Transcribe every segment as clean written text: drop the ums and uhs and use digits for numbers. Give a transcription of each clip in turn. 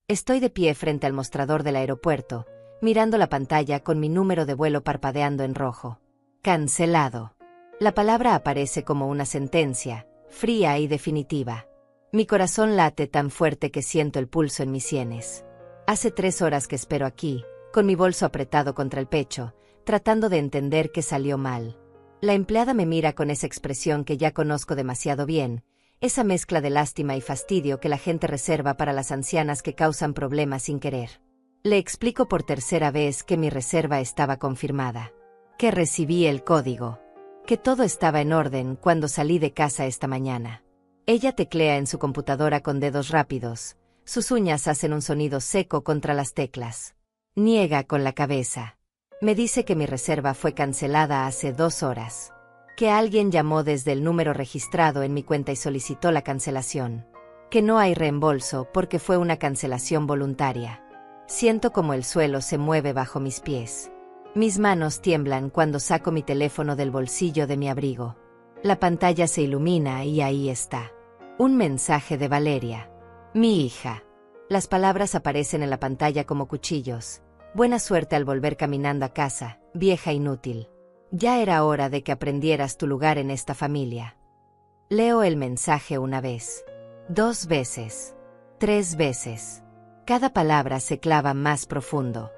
Estoy de pie frente al mostrador del aeropuerto, mirando la pantalla con mi número de vuelo parpadeando en rojo. Cancelado. La palabra aparece como una sentencia, fría y definitiva. Mi corazón late tan fuerte que siento el pulso en mis sienes. Hace 3 horas que espero aquí, con mi bolso apretado contra el pecho, tratando de entender qué salió mal. La empleada me mira con esa expresión que ya conozco demasiado bien, esa mezcla de lástima y fastidio que la gente reserva para las ancianas que causan problemas sin querer. Le explico por tercera vez que mi reserva estaba confirmada, que recibí el código, que todo estaba en orden cuando salí de casa esta mañana. Ella teclea en su computadora con dedos rápidos, sus uñas hacen un sonido seco contra las teclas. Niega con la cabeza. Me dice que mi reserva fue cancelada hace 2 horas. Que alguien llamó desde el número registrado en mi cuenta y solicitó la cancelación. Que no hay reembolso porque fue una cancelación voluntaria. Siento como el suelo se mueve bajo mis pies. Mis manos tiemblan cuando saco mi teléfono del bolsillo de mi abrigo. La pantalla se ilumina y ahí está. Un mensaje de Valeria. Mi hija. Las palabras aparecen en la pantalla como cuchillos. Buena suerte al volver caminando a casa, vieja inútil. Ya era hora de que aprendieras tu lugar en esta familia. Leo el mensaje una vez, 2 veces, 3 veces. Cada palabra se clava más profundo.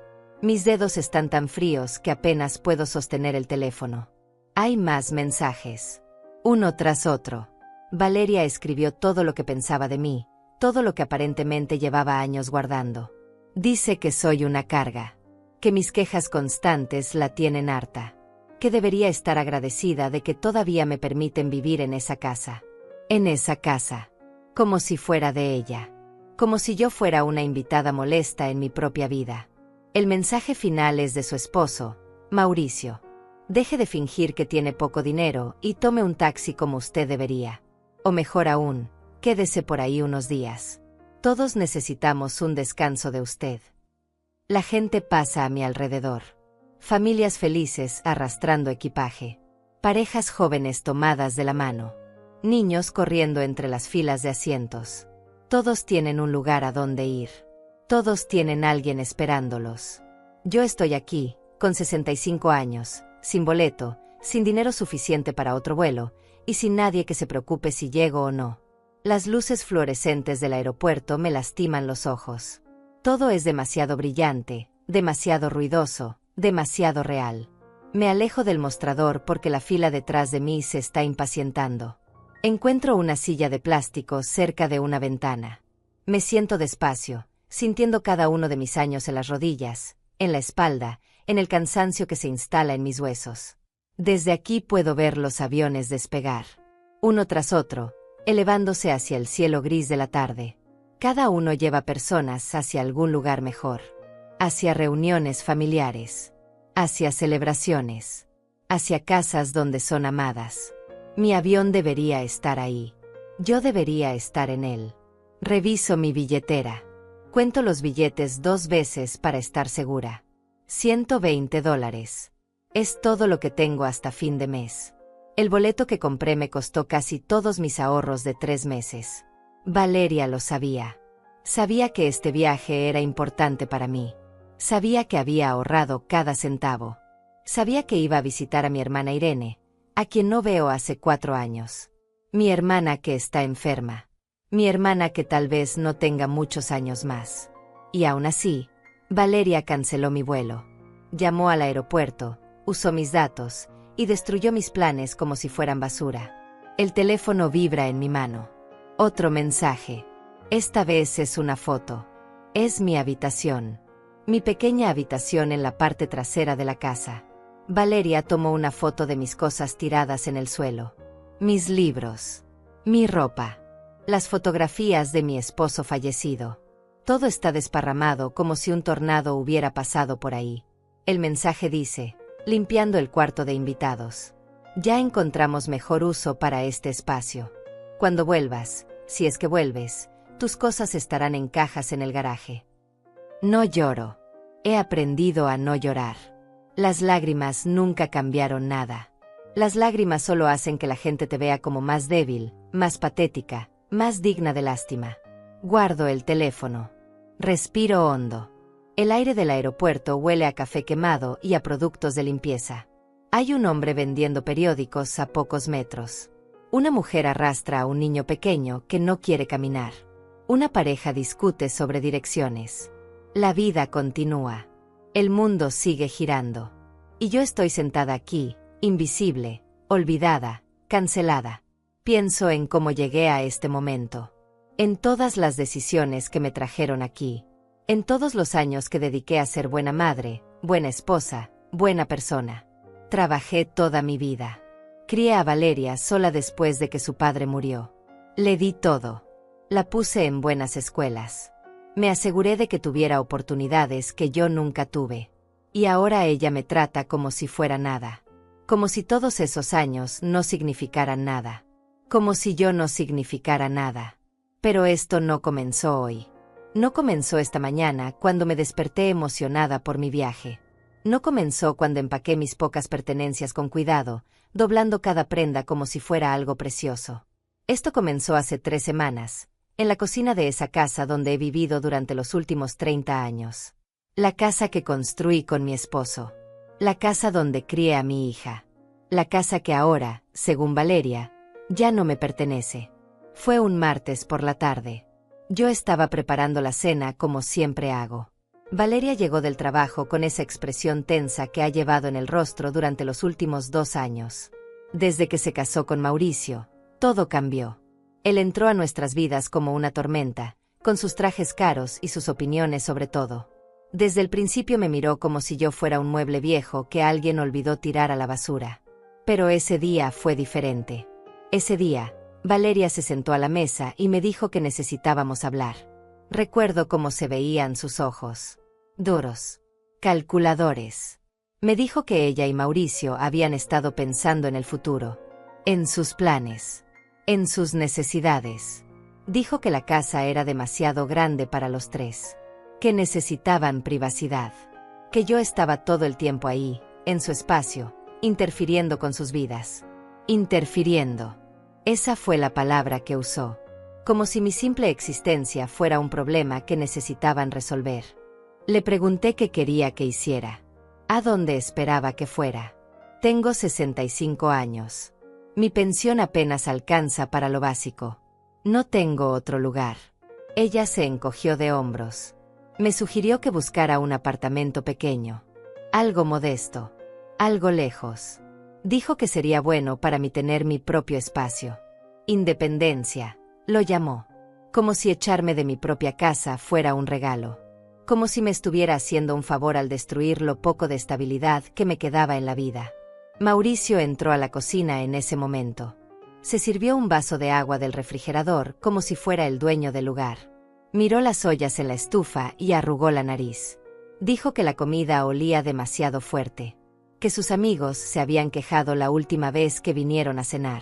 Mis dedos están tan fríos que apenas puedo sostener el teléfono. Hay más mensajes. Uno tras otro. Valeria escribió todo lo que pensaba de mí, todo lo que aparentemente llevaba años guardando. Dice que soy una carga, que mis quejas constantes la tienen harta, que debería estar agradecida de que todavía me permiten vivir en esa casa. En esa casa. Como si fuera de ella. Como si yo fuera una invitada molesta en mi propia vida. El mensaje final es de su esposo, Mauricio. Deje de fingir que tiene poco dinero y tome un taxi como usted debería. O mejor aún, quédese por ahí unos días. Todos necesitamos un descanso de usted. La gente pasa a mi alrededor. Familias felices arrastrando equipaje. Parejas jóvenes tomadas de la mano. Niños corriendo entre las filas de asientos. Todos tienen un lugar a donde ir. Todos tienen alguien esperándolos. Yo estoy aquí, con 65 años, sin boleto, sin dinero suficiente para otro vuelo, y sin nadie que se preocupe si llego o no. Las luces fluorescentes del aeropuerto me lastiman los ojos. Todo es demasiado brillante, demasiado ruidoso, demasiado real. Me alejo del mostrador porque la fila detrás de mí se está impacientando. Encuentro una silla de plástico cerca de una ventana. Me siento despacio, sintiendo cada uno de mis años en las rodillas, en la espalda, en el cansancio que se instala en mis huesos. Desde aquí puedo ver los aviones despegar. Uno tras otro, elevándose hacia el cielo gris de la tarde. Cada uno lleva personas hacia algún lugar mejor. Hacia reuniones familiares. Hacia celebraciones. Hacia casas donde son amadas. Mi avión debería estar ahí. Yo debería estar en él. Reviso mi billetera. Cuento los billetes 2 veces para estar segura. $120. Es todo lo que tengo hasta fin de mes. El boleto que compré me costó casi todos mis ahorros de 3 meses. Valeria lo sabía. Sabía que este viaje era importante para mí. Sabía que había ahorrado cada centavo. Sabía que iba a visitar a mi hermana Irene, a quien no veo hace 4 años. Mi hermana que está enferma. Mi hermana que tal vez no tenga muchos años más. Y aún así, Valeria canceló mi vuelo. Llamó al aeropuerto, usó mis datos, y destruyó mis planes como si fueran basura. El teléfono vibra en mi mano. Otro mensaje. Esta vez es una foto. Es mi habitación. Mi pequeña habitación en la parte trasera de la casa. Valeria tomó una foto de mis cosas tiradas en el suelo. Mis libros. Mi ropa. Las fotografías de mi esposo fallecido. Todo está desparramado como si un tornado hubiera pasado por ahí. El mensaje dice: limpiando el cuarto de invitados. Ya encontramos mejor uso para este espacio. Cuando vuelvas, si es que vuelves, tus cosas estarán en cajas en el garaje. No lloro. He aprendido a no llorar. Las lágrimas nunca cambiaron nada. Las lágrimas solo hacen que la gente te vea como más débil, más patética, más digna de lástima. Guardo el teléfono. Respiro hondo. El aire del aeropuerto huele a café quemado y a productos de limpieza. Hay un hombre vendiendo periódicos a pocos metros. Una mujer arrastra a un niño pequeño que no quiere caminar. Una pareja discute sobre direcciones. La vida continúa. El mundo sigue girando. Y yo estoy sentada aquí, invisible, olvidada, cancelada. Pienso en cómo llegué a este momento. En todas las decisiones que me trajeron aquí. En todos los años que dediqué a ser buena madre, buena esposa, buena persona. Trabajé toda mi vida. Crié a Valeria sola después de que su padre murió. Le di todo. La puse en buenas escuelas. Me aseguré de que tuviera oportunidades que yo nunca tuve. Y ahora ella me trata como si fuera nada. Como si todos esos años no significaran nada. Como si yo no significara nada. Pero esto no comenzó hoy. No comenzó esta mañana cuando me desperté emocionada por mi viaje. No comenzó cuando empaqué mis pocas pertenencias con cuidado, doblando cada prenda como si fuera algo precioso. Esto comenzó hace 3 semanas, en la cocina de esa casa donde he vivido durante los últimos 30 años. La casa que construí con mi esposo. La casa donde crié a mi hija. La casa que ahora, según Valeria, ya no me pertenece. Fue un martes por la tarde. Yo estaba preparando la cena como siempre hago. Valeria llegó del trabajo con esa expresión tensa que ha llevado en el rostro durante los últimos 2 años. Desde que se casó con Mauricio, todo cambió. Él entró a nuestras vidas como una tormenta, con sus trajes caros y sus opiniones sobre todo. Desde el principio me miró como si yo fuera un mueble viejo que alguien olvidó tirar a la basura. Pero ese día fue diferente. Ese día, Valeria se sentó a la mesa y me dijo que necesitábamos hablar. Recuerdo cómo se veían sus ojos. Duros. Calculadores. Me dijo que ella y Mauricio habían estado pensando en el futuro. En sus planes. En sus necesidades. Dijo que la casa era demasiado grande para los 3. Que necesitaban privacidad. Que yo estaba todo el tiempo ahí, en su espacio, interfiriendo con sus vidas. Interfiriendo. Esa fue la palabra que usó. Como si mi simple existencia fuera un problema que necesitaban resolver. Le pregunté qué quería que hiciera. ¿A dónde esperaba que fuera? Tengo 65 años. Mi pensión apenas alcanza para lo básico. No tengo otro lugar. Ella se encogió de hombros. Me sugirió que buscara un apartamento pequeño. Algo modesto. Algo lejos. Dijo que sería bueno para mí tener mi propio espacio. Independencia, lo llamó. Como si echarme de mi propia casa fuera un regalo. Como si me estuviera haciendo un favor al destruir lo poco de estabilidad que me quedaba en la vida. Mauricio entró a la cocina en ese momento. Se sirvió un vaso de agua del refrigerador como si fuera el dueño del lugar. Miró las ollas en la estufa y arrugó la nariz. Dijo que la comida olía demasiado fuerte. Que sus amigos se habían quejado la última vez que vinieron a cenar.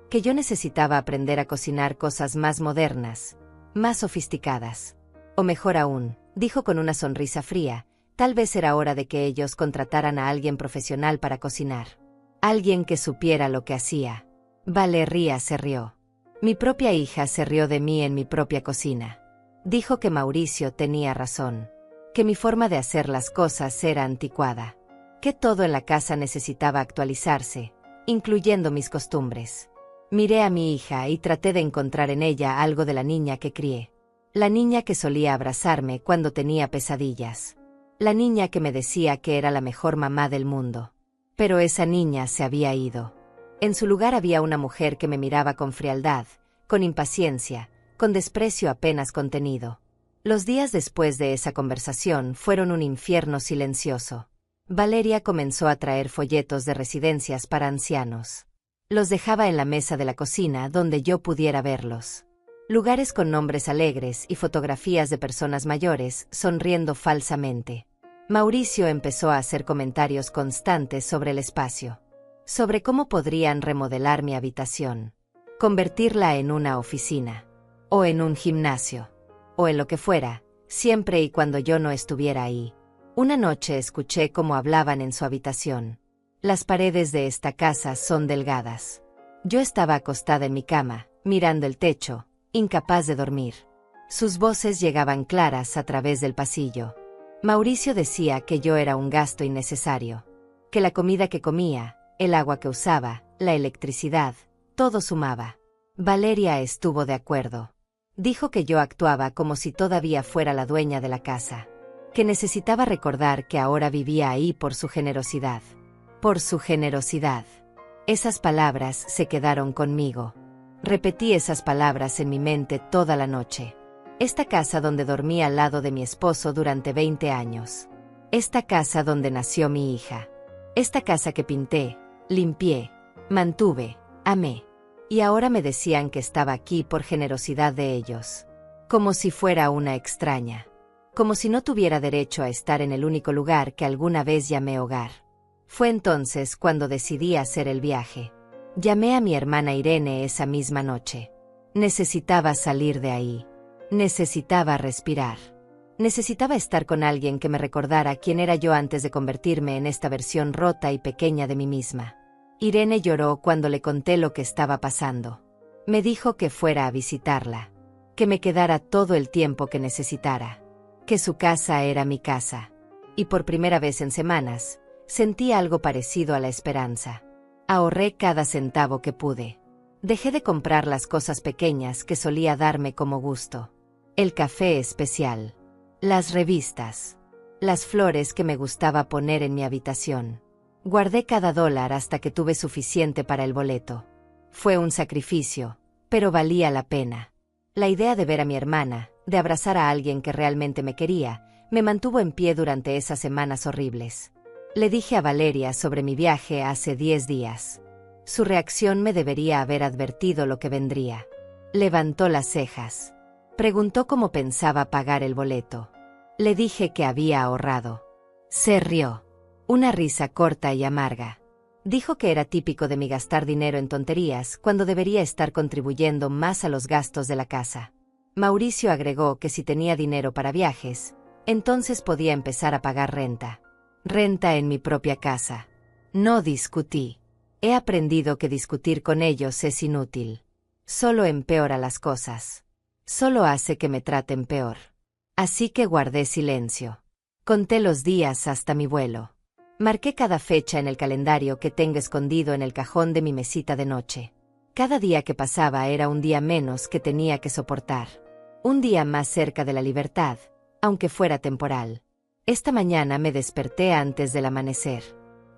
Que yo necesitaba aprender a cocinar cosas más modernas, más sofisticadas. O mejor aún, dijo con una sonrisa fría, tal vez era hora de que ellos contrataran a alguien profesional para cocinar. Alguien que supiera lo que hacía. Valeria se rió. Mi propia hija se rió de mí en mi propia cocina. Dijo que Mauricio tenía razón. Que mi forma de hacer las cosas era anticuada. Que todo en la casa necesitaba actualizarse, incluyendo mis costumbres. Miré a mi hija y traté de encontrar en ella algo de la niña que crié. La niña que solía abrazarme cuando tenía pesadillas. La niña que me decía que era la mejor mamá del mundo. Pero esa niña se había ido. En su lugar había una mujer que me miraba con frialdad, con impaciencia, con desprecio apenas contenido. Los días después de esa conversación fueron un infierno silencioso. Valeria comenzó a traer folletos de residencias para ancianos. Los dejaba en la mesa de la cocina donde yo pudiera verlos. Lugares con nombres alegres y fotografías de personas mayores sonriendo falsamente. Mauricio empezó a hacer comentarios constantes sobre el espacio. Sobre cómo podrían remodelar mi habitación. Convertirla en una oficina. O en un gimnasio. O en lo que fuera, siempre y cuando yo no estuviera ahí. Una noche escuché cómo hablaban en su habitación. Las paredes de esta casa son delgadas. Yo estaba acostada en mi cama, mirando el techo, incapaz de dormir. Sus voces llegaban claras a través del pasillo. Mauricio decía que yo era un gasto innecesario, que la comida que comía, el agua que usaba, la electricidad, todo sumaba. Valeria estuvo de acuerdo. Dijo que yo actuaba como si todavía fuera la dueña de la casa, que necesitaba recordar que ahora vivía ahí por su generosidad. Por su generosidad. Esas palabras se quedaron conmigo. Repetí esas palabras en mi mente toda la noche. Esta casa donde dormí al lado de mi esposo durante 20 años. Esta casa donde nació mi hija. Esta casa que pinté, limpié, mantuve, amé. Y ahora me decían que estaba aquí por generosidad de ellos. Como si fuera una extraña. Como si no tuviera derecho a estar en el único lugar que alguna vez llamé hogar. Fue entonces cuando decidí hacer el viaje. Llamé a mi hermana Irene esa misma noche. Necesitaba salir de ahí. Necesitaba respirar. Necesitaba estar con alguien que me recordara quién era yo antes de convertirme en esta versión rota y pequeña de mí misma. Irene lloró cuando le conté lo que estaba pasando. Me dijo que fuera a visitarla. Que me quedara todo el tiempo que necesitara. Que su casa era mi casa. Y por primera vez en semanas, sentí algo parecido a la esperanza. Ahorré cada centavo que pude. Dejé de comprar las cosas pequeñas que solía darme como gusto. El café especial. Las revistas. Las flores que me gustaba poner en mi habitación. Guardé cada dólar hasta que tuve suficiente para el boleto. Fue un sacrificio, pero valía la pena. La idea de ver a mi hermana, de abrazar a alguien que realmente me quería, me mantuvo en pie durante esas semanas horribles. Le dije a Valeria sobre mi viaje hace 10 días. Su reacción me debería haber advertido lo que vendría. Levantó las cejas. Preguntó cómo pensaba pagar el boleto. Le dije que había ahorrado. Se rió. Una risa corta y amarga. Dijo que era típico de mí gastar dinero en tonterías cuando debería estar contribuyendo más a los gastos de la casa. Mauricio agregó que si tenía dinero para viajes, entonces podía empezar a pagar renta. Renta en mi propia casa. No discutí. He aprendido que discutir con ellos es inútil. Solo empeora las cosas. Solo hace que me traten peor. Así que guardé silencio. Conté los días hasta mi vuelo. Marqué cada fecha en el calendario que tengo escondido en el cajón de mi mesita de noche. Cada día que pasaba era un día menos que tenía que soportar. Un día más cerca de la libertad, aunque fuera temporal. Esta mañana me desperté antes del amanecer.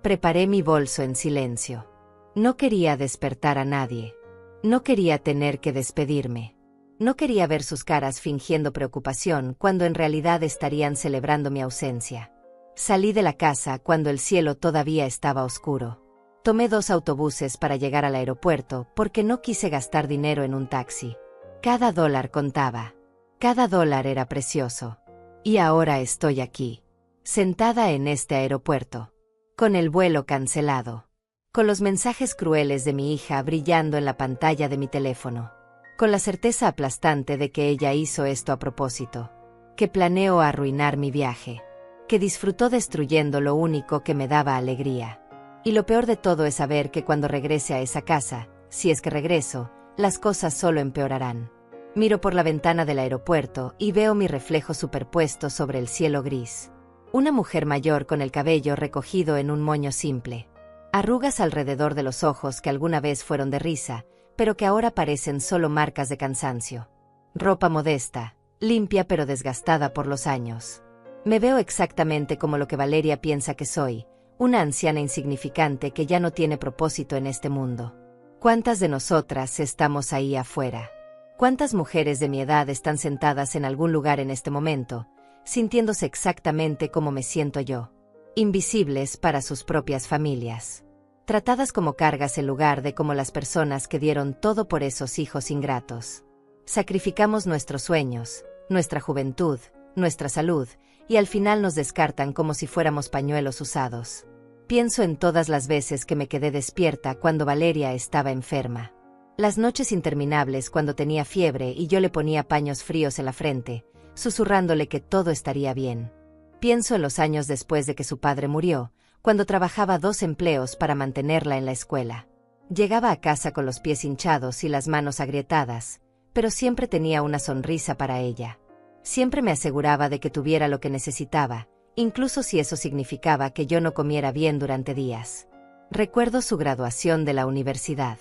Preparé mi bolso en silencio. No quería despertar a nadie. No quería tener que despedirme. No quería ver sus caras fingiendo preocupación cuando en realidad estarían celebrando mi ausencia. Salí de la casa cuando el cielo todavía estaba oscuro. Tomé 2 autobuses para llegar al aeropuerto porque no quise gastar dinero en un taxi. Cada dólar contaba. Cada dólar era precioso. Y ahora estoy aquí, sentada en este aeropuerto, con el vuelo cancelado, con los mensajes crueles de mi hija brillando en la pantalla de mi teléfono, con la certeza aplastante de que ella hizo esto a propósito, que planeó arruinar mi viaje, que disfrutó destruyendo lo único que me daba alegría. Y lo peor de todo es saber que cuando regrese a esa casa, si es que regreso, las cosas solo empeorarán. Miro por la ventana del aeropuerto y veo mi reflejo superpuesto sobre el cielo gris. Una mujer mayor con el cabello recogido en un moño simple. Arrugas alrededor de los ojos que alguna vez fueron de risa, pero que ahora parecen solo marcas de cansancio. Ropa modesta, limpia pero desgastada por los años. Me veo exactamente como lo que Valeria piensa que soy, una anciana insignificante que ya no tiene propósito en este mundo. ¿Cuántas de nosotras estamos ahí afuera? ¿Cuántas mujeres de mi edad están sentadas en algún lugar en este momento, sintiéndose exactamente como me siento yo? Invisibles para sus propias familias. Tratadas como cargas en lugar de como las personas que dieron todo por esos hijos ingratos. Sacrificamos nuestros sueños, nuestra juventud, nuestra salud, y al final nos descartan como si fuéramos pañuelos usados. Pienso en todas las veces que me quedé despierta cuando Valeria estaba enferma. Las noches interminables cuando tenía fiebre y yo le ponía paños fríos en la frente, susurrándole que todo estaría bien. Pienso en los años después de que su padre murió, cuando trabajaba 2 empleos para mantenerla en la escuela. Llegaba a casa con los pies hinchados y las manos agrietadas, pero siempre tenía una sonrisa para ella. Siempre me aseguraba de que tuviera lo que necesitaba, incluso si eso significaba que yo no comiera bien durante días. Recuerdo su graduación de la universidad.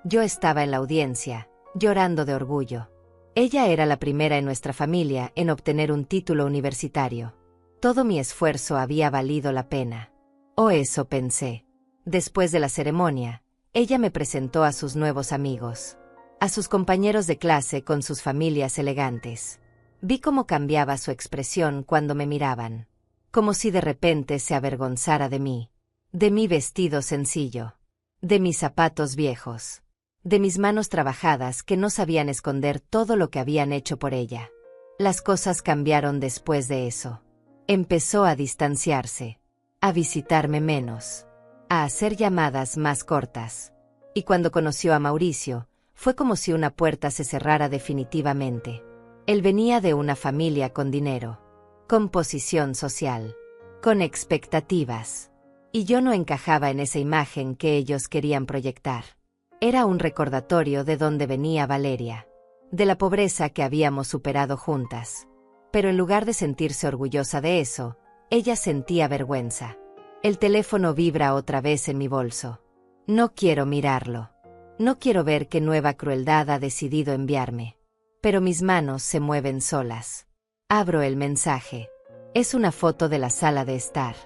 Yo estaba en la audiencia, llorando de orgullo. Ella era la primera en nuestra familia en obtener un título universitario. Todo mi esfuerzo había valido la pena. O eso pensé. Después de la ceremonia, ella me presentó a sus nuevos amigos, a sus compañeros de clase con sus familias elegantes. Vi cómo cambiaba su expresión cuando me miraban, como si de repente se avergonzara de mí, de mi vestido sencillo, de mis zapatos viejos, de mis manos trabajadas que no sabían esconder todo lo que habían hecho por ella. Las cosas cambiaron después de eso. Empezó a distanciarse, a visitarme menos, a hacer llamadas más cortas. Y cuando conoció a Mauricio, fue como si una puerta se cerrara definitivamente. Él venía de una familia con dinero, con posición social, con expectativas. Y yo no encajaba en esa imagen que ellos querían proyectar. Era un recordatorio de dónde venía Valeria, de la pobreza que habíamos superado juntas. Pero en lugar de sentirse orgullosa de eso, ella sentía vergüenza. El teléfono vibra otra vez en mi bolso. No quiero mirarlo. No quiero ver qué nueva crueldad ha decidido enviarme. Pero mis manos se mueven solas. Abro el mensaje. Es una foto de la sala de estar.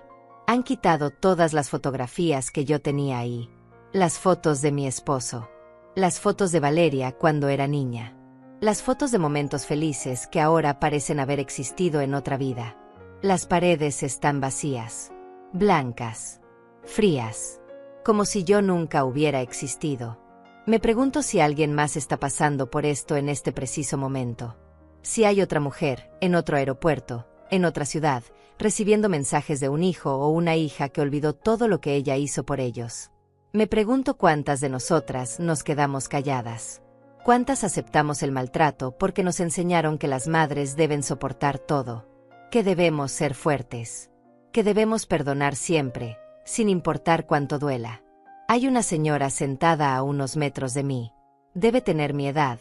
Han quitado todas las fotografías que yo tenía ahí. Las fotos de mi esposo. Las fotos de Valeria cuando era niña. Las fotos de momentos felices que ahora parecen haber existido en otra vida. Las paredes están vacías. Blancas. Frías. Como si yo nunca hubiera existido. Me pregunto si alguien más está pasando por esto en este preciso momento. Si hay otra mujer, en otro aeropuerto, en otra ciudad, recibiendo mensajes de un hijo o una hija que olvidó todo lo que ella hizo por ellos. Me pregunto cuántas de nosotras nos quedamos calladas. Cuántas aceptamos el maltrato porque nos enseñaron que las madres deben soportar todo. Que debemos ser fuertes. Que debemos perdonar siempre, sin importar cuánto duela. Hay una señora sentada a unos metros de mí. Debe tener mi edad,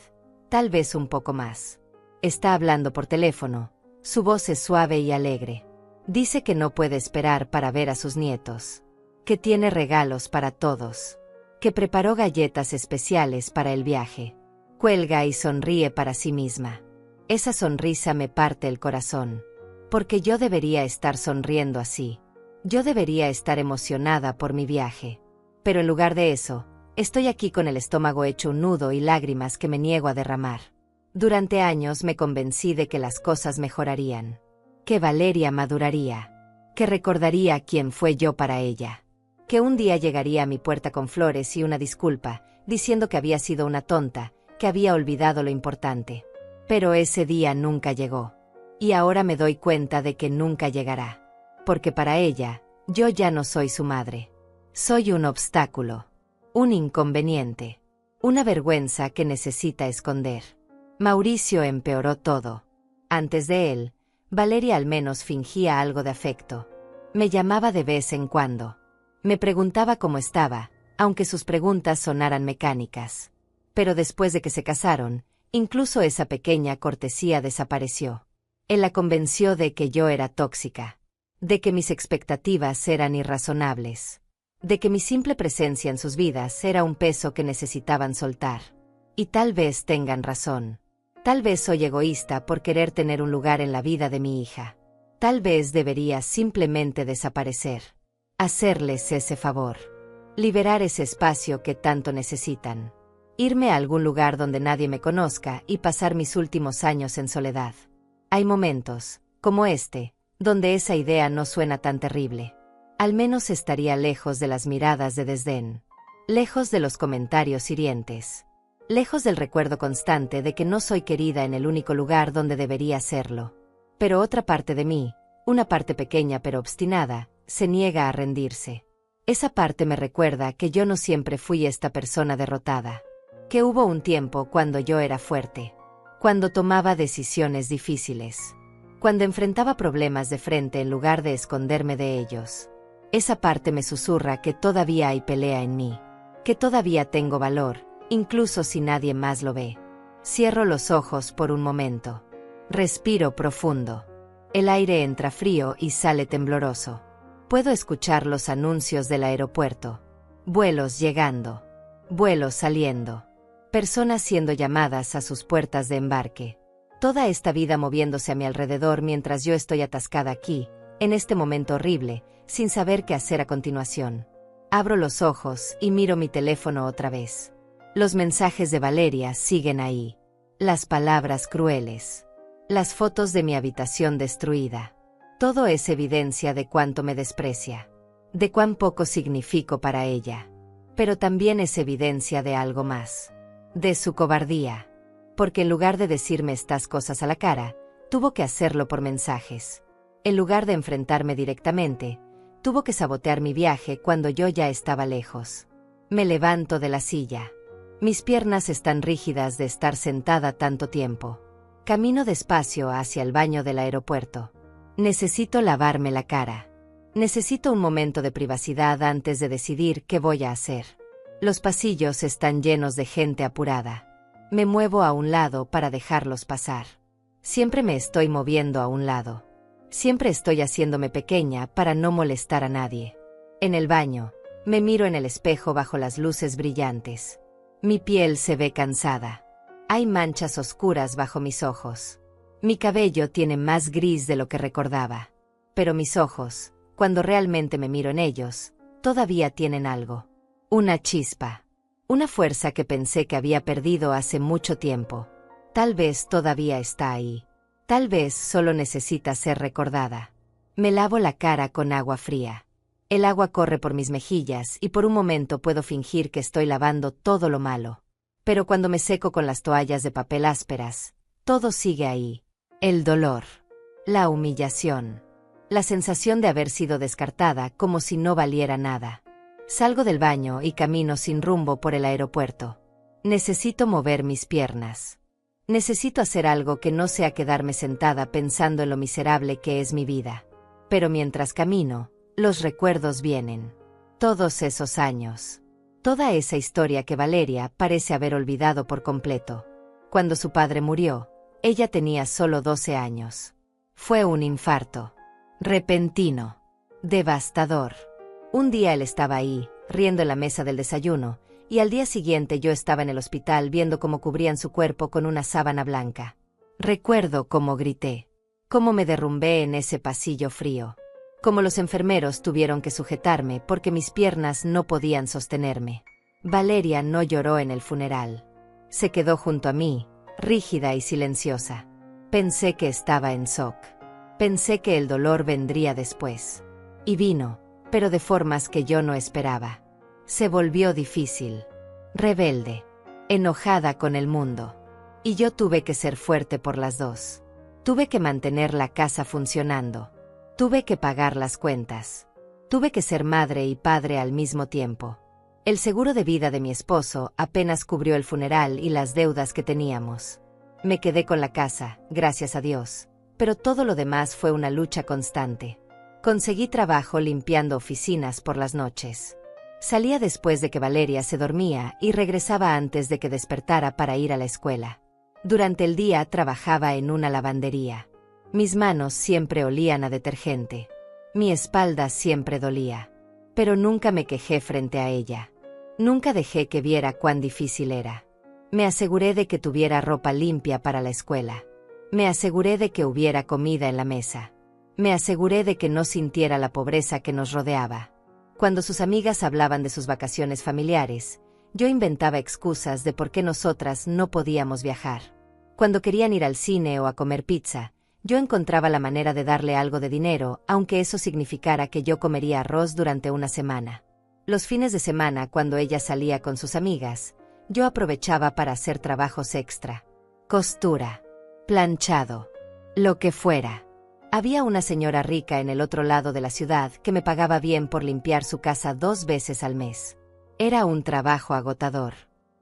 tal vez un poco más. Está hablando por teléfono, su voz es suave y alegre. Dice que no puede esperar para ver a sus nietos. Que tiene regalos para todos. Que preparó galletas especiales para el viaje. Cuelga y sonríe para sí misma. Esa sonrisa me parte el corazón. Porque yo debería estar sonriendo así. Yo debería estar emocionada por mi viaje. Pero en lugar de eso, estoy aquí con el estómago hecho un nudo y lágrimas que me niego a derramar. Durante años me convencí de que las cosas mejorarían. Que Valeria maduraría. Que recordaría quién fue yo para ella. Que un día llegaría a mi puerta con flores y una disculpa, diciendo que había sido una tonta, que había olvidado lo importante. Pero ese día nunca llegó. Y ahora me doy cuenta de que nunca llegará. Porque para ella, yo ya no soy su madre. Soy un obstáculo. Un inconveniente. Una vergüenza que necesita esconder. Mauricio empeoró todo. Antes de él, Valeria al menos fingía algo de afecto. Me llamaba de vez en cuando. Me preguntaba cómo estaba, aunque sus preguntas sonaran mecánicas. Pero después de que se casaron, incluso esa pequeña cortesía desapareció. Él la convenció de que yo era tóxica. De que mis expectativas eran irrazonables. De que mi simple presencia en sus vidas era un peso que necesitaban soltar. Y tal vez tengan razón. Tal vez soy egoísta por querer tener un lugar en la vida de mi hija. Tal vez debería simplemente desaparecer. Hacerles ese favor. Liberar ese espacio que tanto necesitan. Irme a algún lugar donde nadie me conozca y pasar mis últimos años en soledad. Hay momentos, como este, donde esa idea no suena tan terrible. Al menos estaría lejos de las miradas de desdén. Lejos de los comentarios hirientes. Lejos del recuerdo constante de que no soy querida en el único lugar donde debería serlo. Pero otra parte de mí, una parte pequeña pero obstinada, se niega a rendirse. Esa parte me recuerda que yo no siempre fui esta persona derrotada. Que hubo un tiempo cuando yo era fuerte. Cuando tomaba decisiones difíciles. Cuando enfrentaba problemas de frente en lugar de esconderme de ellos. Esa parte me susurra que todavía hay pelea en mí. Que todavía tengo valor, incluso si nadie más lo ve. Cierro los ojos por un momento. Respiro profundo. El aire entra frío y sale tembloroso. Puedo escuchar los anuncios del aeropuerto. Vuelos llegando. Vuelos saliendo. Personas siendo llamadas a sus puertas de embarque. Toda esta vida moviéndose a mi alrededor mientras yo estoy atascada aquí, en este momento horrible, sin saber qué hacer a continuación. Abro los ojos y miro mi teléfono otra vez. Los mensajes de Valeria siguen ahí. Las palabras crueles. Las fotos de mi habitación destruida. Todo es evidencia de cuánto me desprecia. De cuán poco significo para ella. Pero también es evidencia de algo más. De su cobardía. Porque en lugar de decirme estas cosas a la cara, tuvo que hacerlo por mensajes. En lugar de enfrentarme directamente, tuvo que sabotear mi viaje cuando yo ya estaba lejos. Me levanto de la silla. Mis piernas están rígidas de estar sentada tanto tiempo. Camino despacio hacia el baño del aeropuerto. Necesito lavarme la cara. Necesito un momento de privacidad antes de decidir qué voy a hacer. Los pasillos están llenos de gente apurada. Me muevo a un lado para dejarlos pasar. Siempre me estoy moviendo a un lado. Siempre estoy haciéndome pequeña para no molestar a nadie. En el baño, me miro en el espejo bajo las luces brillantes. Mi piel se ve cansada. Hay manchas oscuras bajo mis ojos. Mi cabello tiene más gris de lo que recordaba. Pero mis ojos, cuando realmente me miro en ellos, todavía tienen algo. Una chispa. Una fuerza que pensé que había perdido hace mucho tiempo. Tal vez todavía está ahí. Tal vez solo necesita ser recordada. Me lavo la cara con agua fría. El agua corre por mis mejillas y por un momento puedo fingir que estoy lavando todo lo malo. Pero cuando me seco con las toallas de papel ásperas, todo sigue ahí. El dolor. La humillación. La sensación de haber sido descartada como si no valiera nada. Salgo del baño y camino sin rumbo por el aeropuerto. Necesito mover mis piernas. Necesito hacer algo que no sea quedarme sentada pensando en lo miserable que es mi vida. Pero mientras camino, los recuerdos vienen. Todos esos años. Toda esa historia que Valeria parece haber olvidado por completo. Cuando su padre murió, ella tenía solo 12 años. Fue un infarto. Repentino. Devastador. Un día él estaba ahí, riendo en la mesa del desayuno, y al día siguiente yo estaba en el hospital viendo cómo cubrían su cuerpo con una sábana blanca. Recuerdo cómo grité. Cómo me derrumbé en ese pasillo frío. Cómo los enfermeros tuvieron que sujetarme porque mis piernas no podían sostenerme. Valeria no lloró en el funeral. Se quedó junto a mí, rígida y silenciosa. Pensé que estaba en shock. Pensé que el dolor vendría después. Y vino, pero de formas que yo no esperaba. Se volvió difícil. Rebelde. Enojada con el mundo. Y yo tuve que ser fuerte por las dos. Tuve que mantener la casa funcionando. Tuve que pagar las cuentas. Tuve que ser madre y padre al mismo tiempo. El seguro de vida de mi esposo apenas cubrió el funeral y las deudas que teníamos. Me quedé con la casa, gracias a Dios, pero todo lo demás fue una lucha constante. Conseguí trabajo limpiando oficinas por las noches. Salía después de que Valeria se dormía y regresaba antes de que despertara para ir a la escuela. Durante el día trabajaba en una lavandería. Mis manos siempre olían a detergente. Mi espalda siempre dolía. Pero nunca me quejé frente a ella. Nunca dejé que viera cuán difícil era. Me aseguré de que tuviera ropa limpia para la escuela. Me aseguré de que hubiera comida en la mesa. Me aseguré de que no sintiera la pobreza que nos rodeaba. Cuando sus amigas hablaban de sus vacaciones familiares, yo inventaba excusas de por qué nosotras no podíamos viajar. Cuando querían ir al cine o a comer pizza, yo encontraba la manera de darle algo de dinero, aunque eso significara que yo comería arroz durante una semana. Los fines de semana, cuando ella salía con sus amigas, yo aprovechaba para hacer trabajos extra. Costura. Planchado. Lo que fuera. Había una señora rica en el otro lado de la ciudad que me pagaba bien por limpiar su casa 2 veces al mes. Era un trabajo agotador.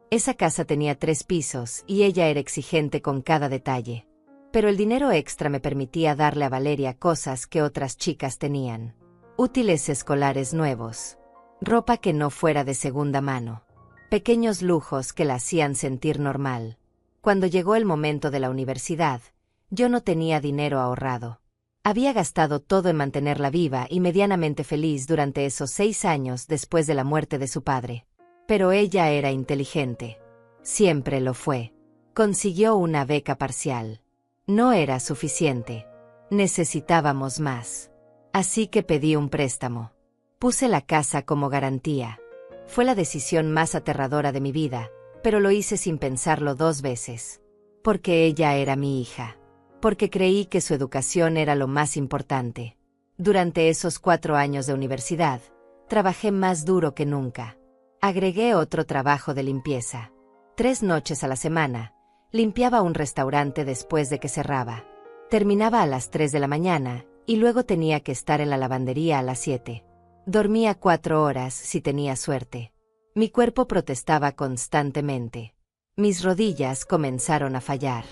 Esa casa tenía 3 pisos y ella era exigente con cada detalle. Pero el dinero extra me permitía darle a Valeria cosas que otras chicas tenían. Útiles escolares nuevos. Ropa que no fuera de segunda mano. Pequeños lujos que la hacían sentir normal. Cuando llegó el momento de la universidad, yo no tenía dinero ahorrado. Había gastado todo en mantenerla viva y medianamente feliz durante esos 6 años después de la muerte de su padre. Pero ella era inteligente. Siempre lo fue. Consiguió una beca parcial. No era suficiente. Necesitábamos más. Así que pedí un préstamo. Puse la casa como garantía. Fue la decisión más aterradora de mi vida, pero lo hice sin pensarlo 2 veces. Porque ella era mi hija. Porque creí que su educación era lo más importante. Durante esos 4 años de universidad, trabajé más duro que nunca. Agregué otro trabajo de limpieza. 3 noches a la semana, limpiaba un restaurante después de que cerraba. Terminaba a las 3 de la mañana, y luego tenía que estar en la lavandería a las 7. Dormía 4 horas si tenía suerte. Mi cuerpo protestaba constantemente. Mis rodillas comenzaron a fallar.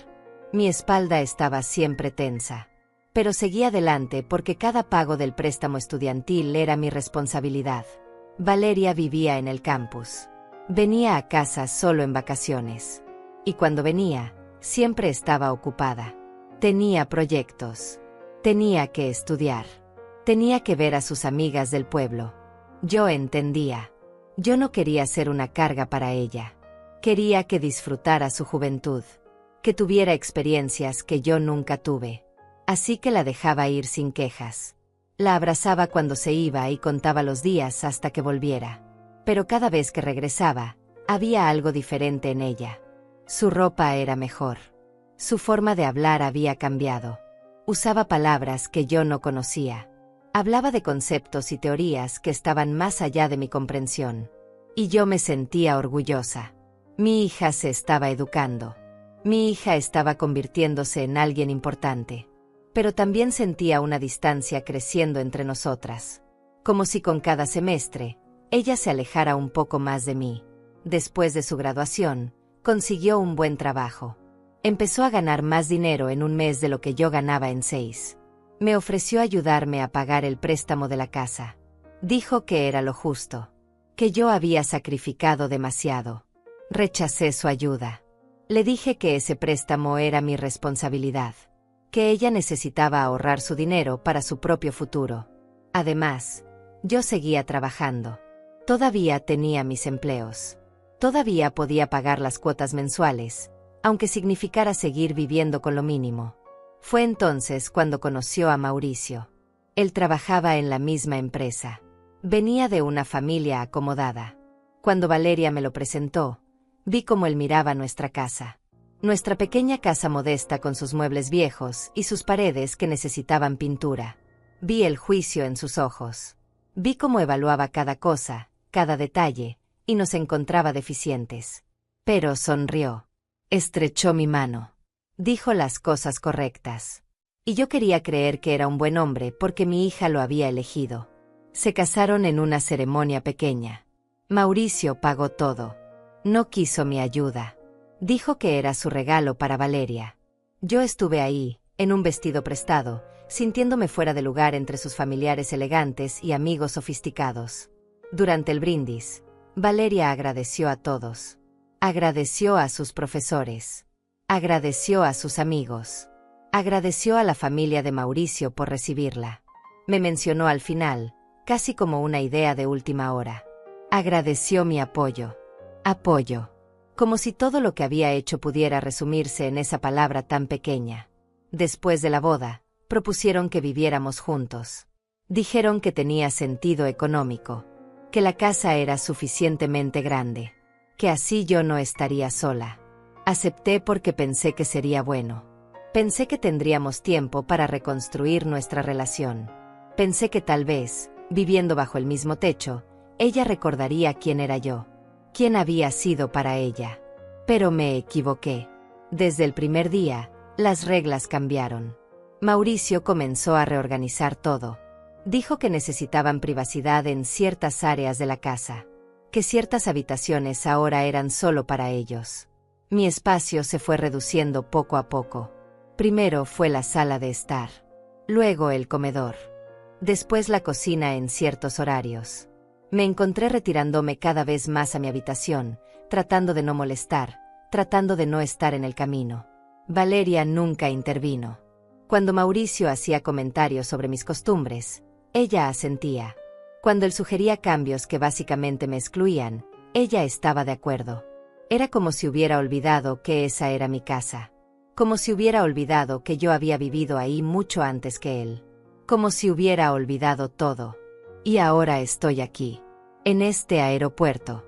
Mi espalda estaba siempre tensa. Pero seguí adelante porque cada pago del préstamo estudiantil era mi responsabilidad. Valeria vivía en el campus. Venía a casa solo en vacaciones. Y cuando venía, siempre estaba ocupada. Tenía proyectos. Tenía que estudiar. Tenía que ver a sus amigas del pueblo. Yo entendía. Yo no quería ser una carga para ella. Quería que disfrutara su juventud. Que tuviera experiencias que yo nunca tuve. Así que la dejaba ir sin quejas. La abrazaba cuando se iba y contaba los días hasta que volviera. Pero cada vez que regresaba, había algo diferente en ella. Su ropa era mejor. Su forma de hablar había cambiado. Usaba palabras que yo no conocía. Hablaba de conceptos y teorías que estaban más allá de mi comprensión. Y yo me sentía orgullosa. Mi hija se estaba educando. Mi hija estaba convirtiéndose en alguien importante. Pero también sentía una distancia creciendo entre nosotras. Como si con cada semestre, ella se alejara un poco más de mí. Después de su graduación, consiguió un buen trabajo. Empezó a ganar más dinero en un mes de lo que yo ganaba en 6. Me ofreció ayudarme a pagar el préstamo de la casa. Dijo que era lo justo. Que yo había sacrificado demasiado. Rechacé su ayuda. Le dije que ese préstamo era mi responsabilidad. Que ella necesitaba ahorrar su dinero para su propio futuro. Además, yo seguía trabajando. Todavía tenía mis empleos. Todavía podía pagar las cuotas mensuales, aunque significara seguir viviendo con lo mínimo. Fue entonces cuando conoció a Mauricio. Él trabajaba en la misma empresa. Venía de una familia acomodada. Cuando Valeria me lo presentó, vi cómo él miraba nuestra casa. Nuestra pequeña casa modesta con sus muebles viejos y sus paredes que necesitaban pintura. Vi el juicio en sus ojos. Vi cómo evaluaba cada cosa, cada detalle, y nos encontraba deficientes. Pero sonrió. Estrechó mi mano. Dijo las cosas correctas. Y yo quería creer que era un buen hombre porque mi hija lo había elegido. Se casaron en una ceremonia pequeña. Mauricio pagó todo. No quiso mi ayuda. Dijo que era su regalo para Valeria. Yo estuve ahí, en un vestido prestado, sintiéndome fuera de lugar entre sus familiares elegantes y amigos sofisticados. Durante el brindis, Valeria agradeció a todos. Agradeció a sus profesores. Agradeció a sus amigos. Agradeció a la familia de Mauricio por recibirla. Me mencionó al final, casi como una idea de última hora. Agradeció mi apoyo. Apoyo. Como si todo lo que había hecho pudiera resumirse en esa palabra tan pequeña. Después de la boda, propusieron que viviéramos juntos. Dijeron que tenía sentido económico. Que la casa era suficientemente grande. Que así yo no estaría sola. Acepté porque pensé que sería bueno. Pensé que tendríamos tiempo para reconstruir nuestra relación. Pensé que tal vez, viviendo bajo el mismo techo, ella recordaría quién era yo. Quién había sido para ella. Pero me equivoqué. Desde el primer día, las reglas cambiaron. Mauricio comenzó a reorganizar todo. Dijo que necesitaban privacidad en ciertas áreas de la casa. Que ciertas habitaciones ahora eran solo para ellos. Mi espacio se fue reduciendo poco a poco. Primero fue la sala de estar. Luego el comedor. Después la cocina en ciertos horarios. Me encontré retirándome cada vez más a mi habitación, tratando de no molestar, tratando de no estar en el camino. Valeria nunca intervino. Cuando Mauricio hacía comentarios sobre mis costumbres, ella asentía. Cuando él sugería cambios que básicamente me excluían, ella estaba de acuerdo. Era como si hubiera olvidado que esa era mi casa. Como si hubiera olvidado que yo había vivido ahí mucho antes que él. Como si hubiera olvidado todo. Y ahora estoy aquí, en este aeropuerto.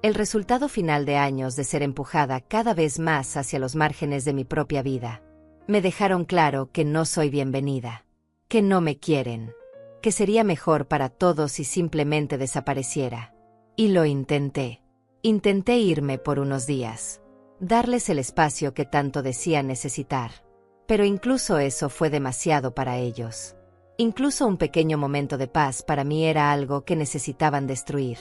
El resultado final de años de ser empujada cada vez más hacia los márgenes de mi propia vida. Me dejaron claro que no soy bienvenida. Que no me quieren. Que sería mejor para todos si simplemente desapareciera. Y lo intenté. Intenté irme por unos días. Darles el espacio que tanto decían necesitar. Pero incluso eso fue demasiado para ellos. Incluso un pequeño momento de paz para mí era algo que necesitaban destruir.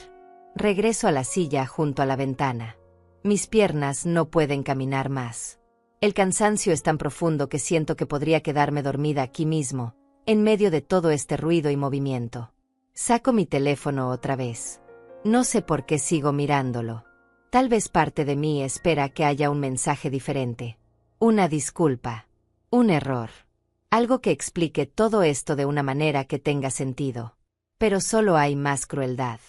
Regreso a la silla junto a la ventana. Mis piernas no pueden caminar más. El cansancio es tan profundo que siento que podría quedarme dormida aquí mismo, en medio de todo este ruido y movimiento. Saco mi teléfono otra vez. No sé por qué sigo mirándolo. Tal vez parte de mí espera que haya un mensaje diferente. Una disculpa. Un error. Algo que explique todo esto de una manera que tenga sentido. Pero solo hay más crueldad.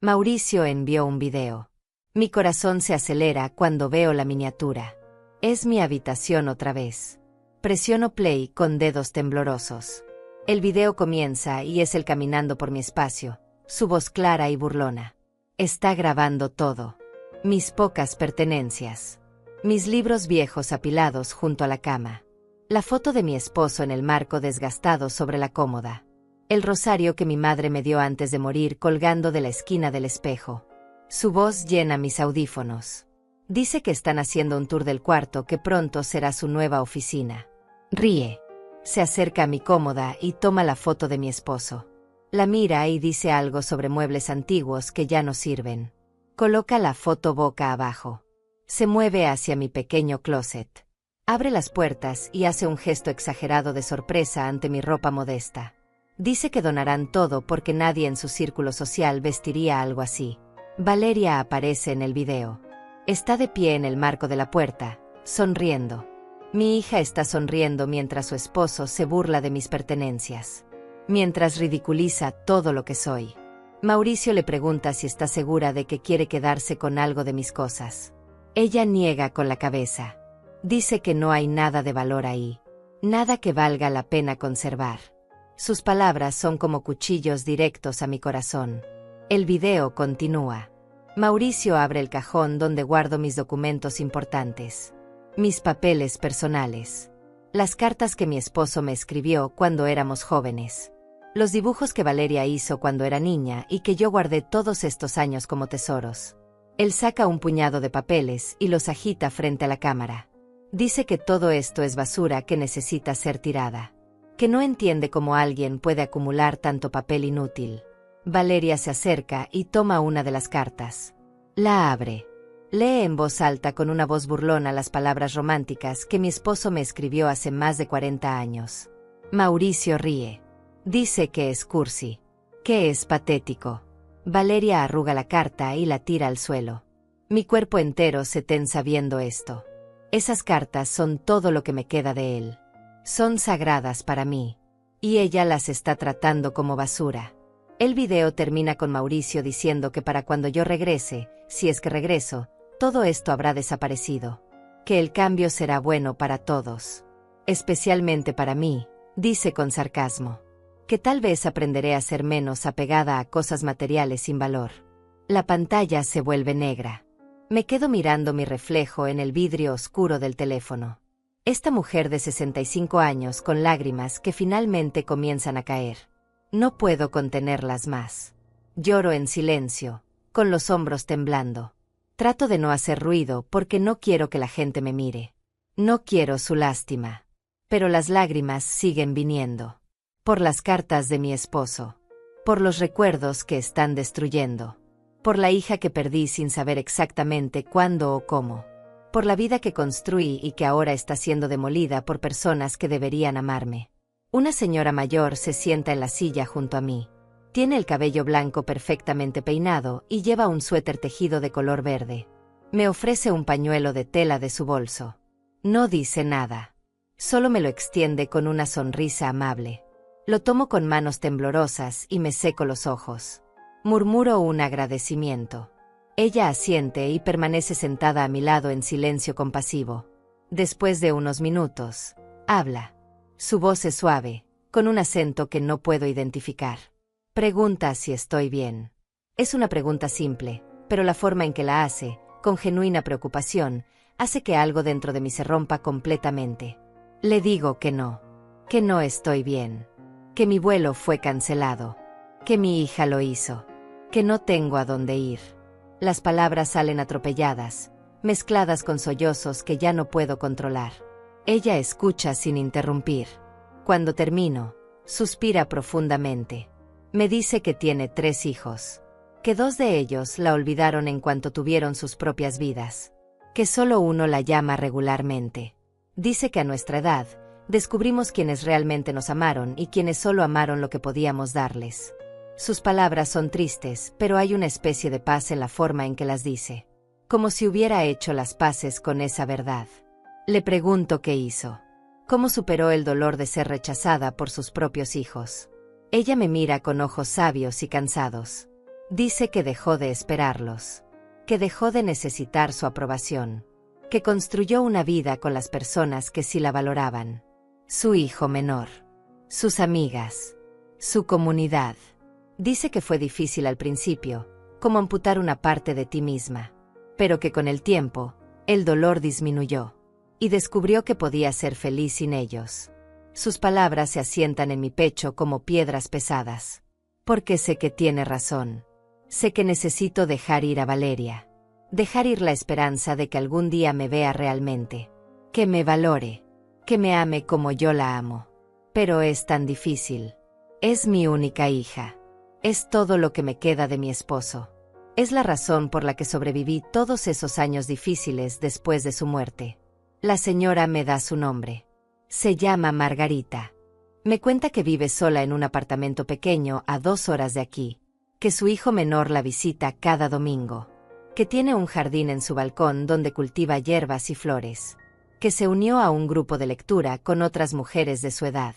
Mauricio envió un video. Mi corazón se acelera cuando veo la miniatura. Es mi habitación otra vez. Presiono play con dedos temblorosos. El video comienza y es él caminando por mi espacio, su voz clara y burlona. Está grabando todo. Mis pocas pertenencias. Mis libros viejos apilados junto a la cama. La foto de mi esposo en el marco desgastado sobre la cómoda. El rosario que mi madre me dio antes de morir colgando de la esquina del espejo. Su voz llena mis audífonos. Dice que están haciendo un tour del cuarto que pronto será su nueva oficina. Ríe. Se acerca a mi cómoda y toma la foto de mi esposo. La mira y dice algo sobre muebles antiguos que ya no sirven. Coloca la foto boca abajo. Se mueve hacia mi pequeño closet. Abre las puertas y hace un gesto exagerado de sorpresa ante mi ropa modesta. Dice que donarán todo porque nadie en su círculo social vestiría algo así. Valeria aparece en el video. Está de pie en el marco de la puerta, sonriendo. Mi hija está sonriendo mientras su esposo se burla de mis pertenencias. Mientras ridiculiza todo lo que soy. Mauricio le pregunta si está segura de que quiere quedarse con algo de mis cosas. Ella niega con la cabeza. Dice que no hay nada de valor ahí. Nada que valga la pena conservar. Sus palabras son como cuchillos directos a mi corazón. El video continúa. Mauricio abre el cajón donde guardo mis documentos importantes. Mis papeles personales. Las cartas que mi esposo me escribió cuando éramos jóvenes. Los dibujos que Valeria hizo cuando era niña y que yo guardé todos estos años como tesoros. Él saca un puñado de papeles y los agita frente a la cámara. Dice que todo esto es basura que necesita ser tirada. Que no entiende cómo alguien puede acumular tanto papel inútil. Valeria se acerca y toma una de las cartas. La abre. Lee en voz alta con una voz burlona las palabras románticas que mi esposo me escribió hace más de 40 años. Mauricio ríe. Dice que es cursi. Que es patético. Valeria arruga la carta y la tira al suelo. Mi cuerpo entero se tensa viendo esto. Esas cartas son todo lo que me queda de él. Son sagradas para mí. Y ella las está tratando como basura. El video termina con Mauricio diciendo que para cuando yo regrese, si es que regreso, todo esto habrá desaparecido. Que el cambio será bueno para todos. Especialmente para mí, dice con sarcasmo. Que tal vez aprenderé a ser menos apegada a cosas materiales sin valor. La pantalla se vuelve negra. Me quedo mirando mi reflejo en el vidrio oscuro del teléfono. Esta mujer de 65 años con lágrimas que finalmente comienzan a caer. No puedo contenerlas más. Lloro en silencio, con los hombros temblando. Trato de no hacer ruido porque no quiero que la gente me mire. No quiero su lástima. Pero las lágrimas siguen viniendo. Por las cartas de mi esposo. Por los recuerdos que están destruyendo. Por la hija que perdí sin saber exactamente cuándo o cómo. Por la vida que construí y que ahora está siendo demolida por personas que deberían amarme. Una señora mayor se sienta en la silla junto a mí. Tiene el cabello blanco perfectamente peinado y lleva un suéter tejido de color verde. Me ofrece un pañuelo de tela de su bolso. No dice nada. Solo me lo extiende con una sonrisa amable. Lo tomo con manos temblorosas y me seco los ojos. Murmuro un agradecimiento. Ella asiente y permanece sentada a mi lado en silencio compasivo. Después de unos minutos, habla. Su voz es suave, con un acento que no puedo identificar. Pregunta si estoy bien. Es una pregunta simple, pero la forma en que la hace, con genuina preocupación, hace que algo dentro de mí se rompa completamente. Le digo que no estoy bien, que mi vuelo fue cancelado, que mi hija lo hizo, que no tengo a dónde ir. Las palabras salen atropelladas, mezcladas con sollozos que ya no puedo controlar. Ella escucha sin interrumpir. Cuando termino, suspira profundamente. Me dice que tiene 3 hijos, que 2 de ellos la olvidaron en cuanto tuvieron sus propias vidas, que solo uno la llama regularmente. Dice que a nuestra edad, descubrimos quienes realmente nos amaron y quienes solo amaron lo que podíamos darles. Sus palabras son tristes, pero hay una especie de paz en la forma en que las dice, como si hubiera hecho las paces con esa verdad. Le pregunto qué hizo, cómo superó el dolor de ser rechazada por sus propios hijos. Ella me mira con ojos sabios y cansados. Dice que dejó de esperarlos, que dejó de necesitar su aprobación, que construyó una vida con las personas que sí la valoraban. Su hijo menor, sus amigas, su comunidad. Dice que fue difícil al principio, como amputar una parte de ti misma, pero que con el tiempo, el dolor disminuyó, y descubrió que podía ser feliz sin ellos. Sus palabras se asientan en mi pecho como piedras pesadas, porque sé que tiene razón. Sé que necesito dejar ir a Valeria, dejar ir la esperanza de que algún día me vea realmente, que me valore, que me ame como yo la amo. Pero es tan difícil. Es mi única hija. Es todo lo que me queda de mi esposo. Es la razón por la que sobreviví todos esos años difíciles después de su muerte. La señora me da su nombre. Se llama Margarita. Me cuenta que vive sola en un apartamento pequeño a 2 horas de aquí, que su hijo menor la visita cada domingo, que tiene un jardín en su balcón donde cultiva hierbas y flores, que se unió a un grupo de lectura con otras mujeres de su edad,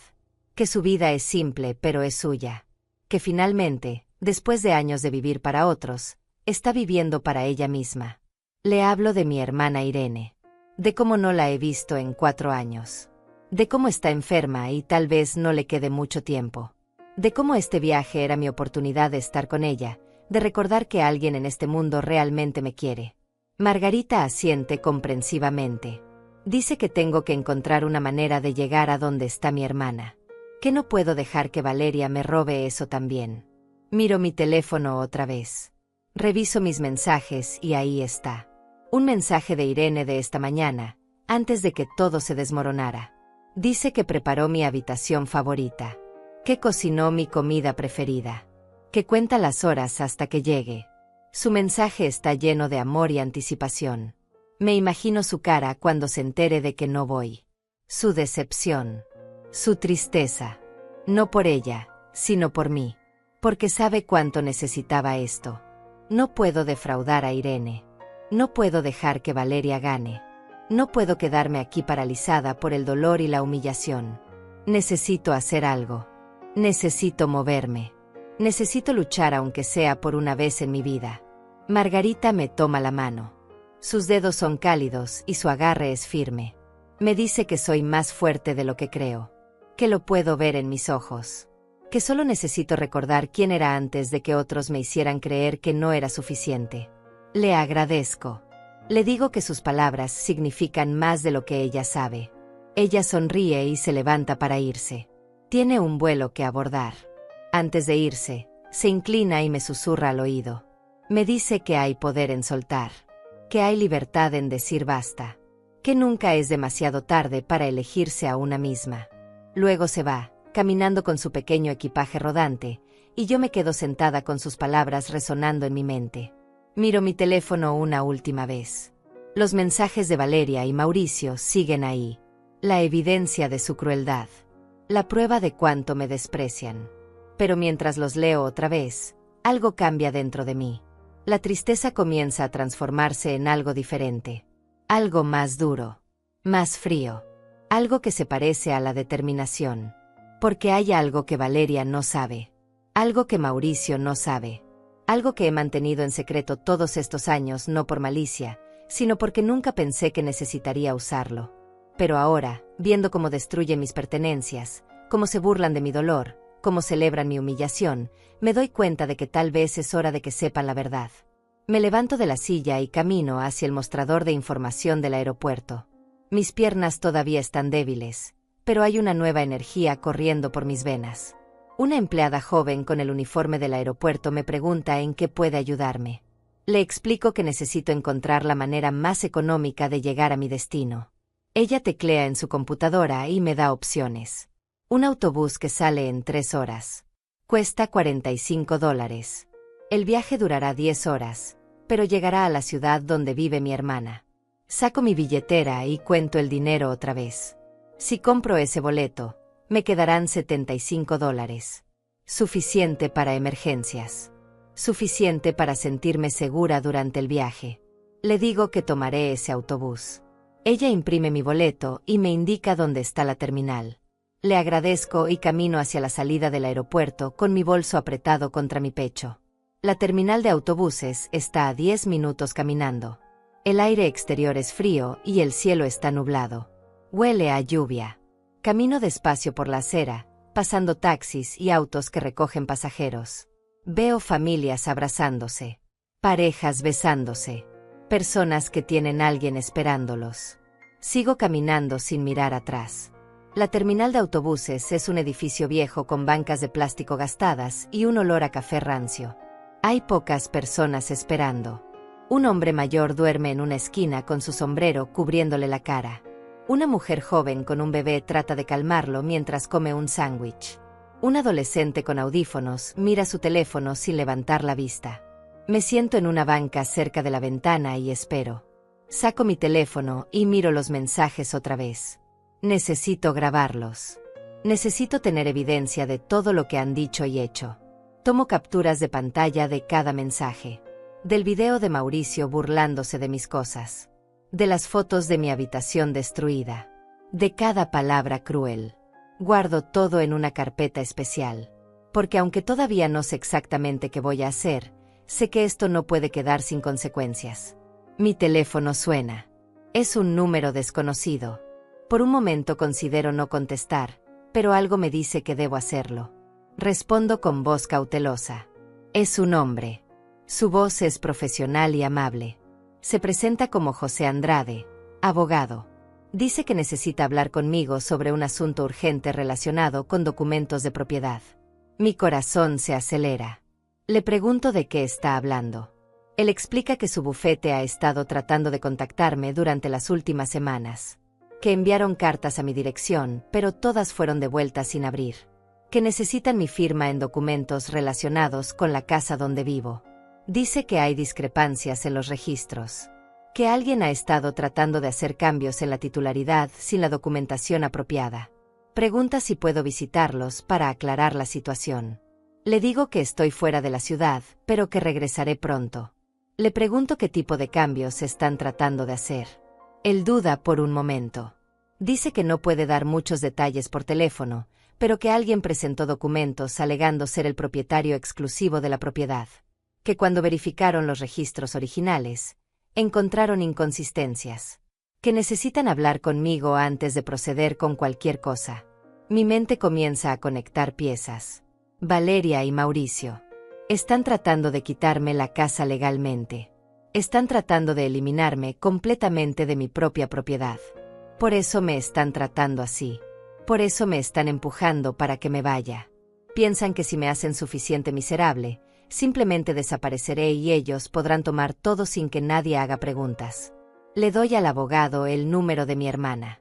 que su vida es simple pero es suya, que finalmente, después de años de vivir para otros, está viviendo para ella misma. Le hablo de mi hermana Irene, de cómo no la he visto en 4 años, de cómo está enferma y tal vez no le quede mucho tiempo, de cómo este viaje era mi oportunidad de estar con ella, de recordar que alguien en este mundo realmente me quiere. Margarita asiente comprensivamente. Dice que tengo que encontrar una manera de llegar a donde está mi hermana, que no puedo dejar que Valeria me robe eso también. Miro mi teléfono otra vez. Reviso mis mensajes y ahí está. Un mensaje de Irene de esta mañana, antes de que todo se desmoronara. Dice que preparó mi habitación favorita, que cocinó mi comida preferida, que cuenta las horas hasta que llegue. Su mensaje está lleno de amor y anticipación. Me imagino su cara cuando se entere de que no voy. Su decepción. Su tristeza. No por ella, sino por mí. Porque sabe cuánto necesitaba esto. No puedo defraudar a Irene. No puedo dejar que Valeria gane. No puedo quedarme aquí paralizada por el dolor y la humillación. Necesito hacer algo. Necesito moverme. Necesito luchar aunque sea por una vez en mi vida. Margarita me toma la mano. Sus dedos son cálidos y su agarre es firme. Me dice que soy más fuerte de lo que creo. Que lo puedo ver en mis ojos. Que solo necesito recordar quién era antes de que otros me hicieran creer que no era suficiente. Le agradezco. Le digo que sus palabras significan más de lo que ella sabe. Ella sonríe y se levanta para irse. Tiene un vuelo que abordar. Antes de irse, se inclina y me susurra al oído. Me dice que hay poder en soltar. Que hay libertad en decir basta. Que nunca es demasiado tarde para elegirse a una misma. Luego se va, caminando con su pequeño equipaje rodante, y yo me quedo sentada con sus palabras resonando en mi mente. Miro mi teléfono una última vez. Los mensajes de Valeria y Mauricio siguen ahí. La evidencia de su crueldad. La prueba de cuánto me desprecian. Pero mientras los leo otra vez, algo cambia dentro de mí. La tristeza comienza a transformarse en algo diferente. Algo más duro. Más frío. Algo que se parece a la determinación. Porque hay algo que Valeria no sabe. Algo que Mauricio no sabe. Algo que he mantenido en secreto todos estos años no por malicia, sino porque nunca pensé que necesitaría usarlo. Pero ahora, viendo cómo destruye mis pertenencias, cómo se burlan de mi dolor, cómo celebran mi humillación, me doy cuenta de que tal vez es hora de que sepan la verdad. Me levanto de la silla y camino hacia el mostrador de información del aeropuerto. Mis piernas todavía están débiles, pero hay una nueva energía corriendo por mis venas. Una empleada joven con el uniforme del aeropuerto me pregunta en qué puede ayudarme. Le explico que necesito encontrar la manera más económica de llegar a mi destino. Ella teclea en su computadora y me da opciones. Un autobús que sale en 3 horas. Cuesta $45. El viaje durará 10 horas, pero llegará a la ciudad donde vive mi hermana. Saco mi billetera y cuento el dinero otra vez. Si compro ese boleto, me quedarán $75. Suficiente para emergencias. Suficiente para sentirme segura durante el viaje. Le digo que tomaré ese autobús. Ella imprime mi boleto y me indica dónde está la terminal. Le agradezco y camino hacia la salida del aeropuerto con mi bolso apretado contra mi pecho. La terminal de autobuses está a 10 minutos caminando. El aire exterior es frío y el cielo está nublado. Huele a lluvia. Camino despacio por la acera, pasando taxis y autos que recogen pasajeros. Veo familias abrazándose, parejas besándose, personas que tienen a alguien esperándolos. Sigo caminando sin mirar atrás. La terminal de autobuses es un edificio viejo con bancas de plástico gastadas y un olor a café rancio. Hay pocas personas esperando. Un hombre mayor duerme en una esquina con su sombrero cubriéndole la cara. Una mujer joven con un bebé trata de calmarlo mientras come un sándwich. Un adolescente con audífonos mira su teléfono sin levantar la vista. Me siento en una banca cerca de la ventana y espero. Saco mi teléfono y miro los mensajes otra vez. Necesito grabarlos. Necesito tener evidencia de todo lo que han dicho y hecho. Tomo capturas de pantalla de cada mensaje. Del video de Mauricio burlándose de mis cosas. De las fotos de mi habitación destruida. De cada palabra cruel. Guardo todo en una carpeta especial. Porque aunque todavía no sé exactamente qué voy a hacer, sé que esto no puede quedar sin consecuencias. Mi teléfono suena. Es un número desconocido. Por un momento considero no contestar, pero algo me dice que debo hacerlo. Respondo con voz cautelosa. Es un hombre. Su voz es profesional y amable. Se presenta como José Andrade, abogado. Dice que necesita hablar conmigo sobre un asunto urgente relacionado con documentos de propiedad. Mi corazón se acelera. Le pregunto de qué está hablando. Él explica que su bufete ha estado tratando de contactarme durante las últimas semanas. Que enviaron cartas a mi dirección, pero todas fueron devueltas sin abrir. Que necesitan mi firma en documentos relacionados con la casa donde vivo. Dice que hay discrepancias en los registros. Que alguien ha estado tratando de hacer cambios en la titularidad sin la documentación apropiada. Pregunta si puedo visitarlos para aclarar la situación. Le digo que estoy fuera de la ciudad, pero que regresaré pronto. Le pregunto qué tipo de cambios están tratando de hacer. Él duda por un momento. Dice que no puede dar muchos detalles por teléfono, pero que alguien presentó documentos alegando ser el propietario exclusivo de la propiedad. Que cuando verificaron los registros originales, encontraron inconsistencias. Que necesitan hablar conmigo antes de proceder con cualquier cosa. Mi mente comienza a conectar piezas. Valeria y Mauricio. Están tratando de quitarme la casa legalmente. Están tratando de eliminarme completamente de mi propia propiedad. Por eso me están tratando así. Por eso me están empujando para que me vaya. Piensan que si me hacen suficiente miserable, simplemente desapareceré y ellos podrán tomar todo sin que nadie haga preguntas. Le doy al abogado el número de mi hermana.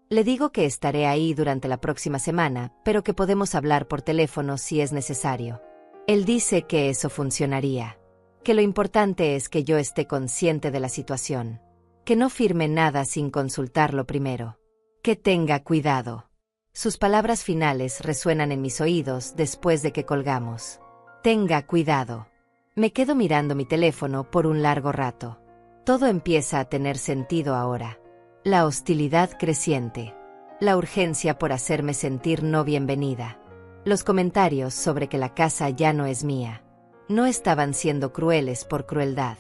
Le digo que estaré ahí durante la próxima semana, pero que podemos hablar por teléfono si es necesario. Él dice que eso funcionaría. Que lo importante es que yo esté consciente de la situación. Que no firme nada sin consultarlo primero. Que tenga cuidado. Sus palabras finales resuenan en mis oídos después de que colgamos. Tenga cuidado. Me quedo mirando mi teléfono por un largo rato. Todo empieza a tener sentido ahora. La hostilidad creciente. La urgencia por hacerme sentir no bienvenida. Los comentarios sobre que la casa ya no es mía. No estaban siendo crueles por crueldad.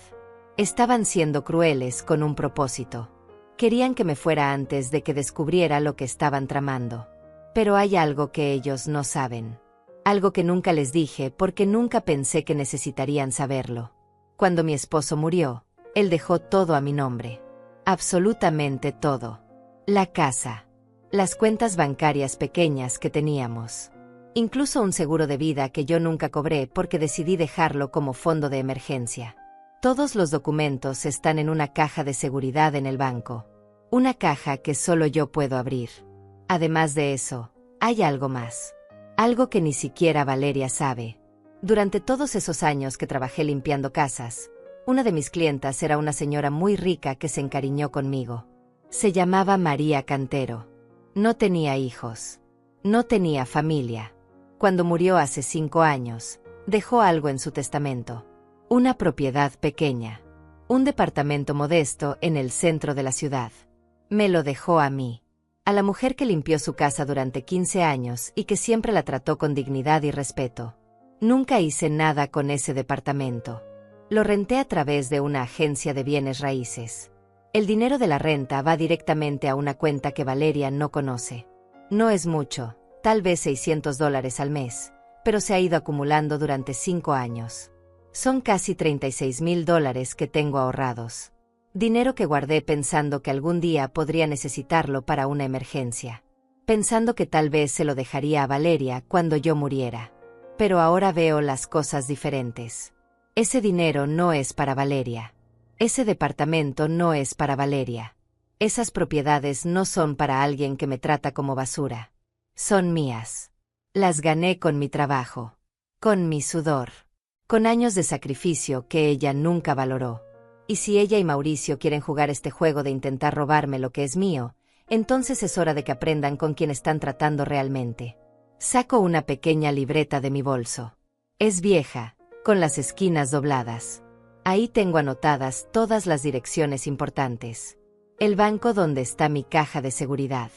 Estaban siendo crueles con un propósito. Querían que me fuera antes de que descubriera lo que estaban tramando. Pero hay algo que ellos no saben. Algo que nunca les dije porque nunca pensé que necesitarían saberlo. Cuando mi esposo murió, él dejó todo a mi nombre. Absolutamente todo. La casa. Las cuentas bancarias pequeñas que teníamos. Incluso un seguro de vida que yo nunca cobré porque decidí dejarlo como fondo de emergencia. Todos los documentos están en una caja de seguridad en el banco. Una caja que solo yo puedo abrir. Además de eso, hay algo más. Algo que ni siquiera Valeria sabe. Durante todos esos años que trabajé limpiando casas, una de mis clientas era una señora muy rica que se encariñó conmigo. Se llamaba María Cantero. No tenía hijos. No tenía familia. Cuando murió hace 5 años, dejó algo en su testamento. Una propiedad pequeña. Un departamento modesto en el centro de la ciudad. Me lo dejó a mí. A la mujer que limpió su casa durante 15 años y que siempre la trató con dignidad y respeto. Nunca hice nada con ese departamento. Lo renté a través de una agencia de bienes raíces. El dinero de la renta va directamente a una cuenta que Valeria no conoce. No es mucho, tal vez $600 al mes, pero se ha ido acumulando durante 5 años. Son casi $36,000 que tengo ahorrados. Dinero que guardé pensando que algún día podría necesitarlo para una emergencia. Pensando que tal vez se lo dejaría a Valeria cuando yo muriera. Pero ahora veo las cosas diferentes. Ese dinero no es para Valeria. Ese departamento no es para Valeria. Esas propiedades no son para alguien que me trata como basura. Son mías. Las gané con mi trabajo. Con mi sudor. Con años de sacrificio que ella nunca valoró. Y si ella y Mauricio quieren jugar este juego de intentar robarme lo que es mío, entonces es hora de que aprendan con quién están tratando realmente. Saco una pequeña libreta de mi bolso. Es vieja, con las esquinas dobladas. Ahí tengo anotadas todas las direcciones importantes. El banco donde está mi caja de seguridad.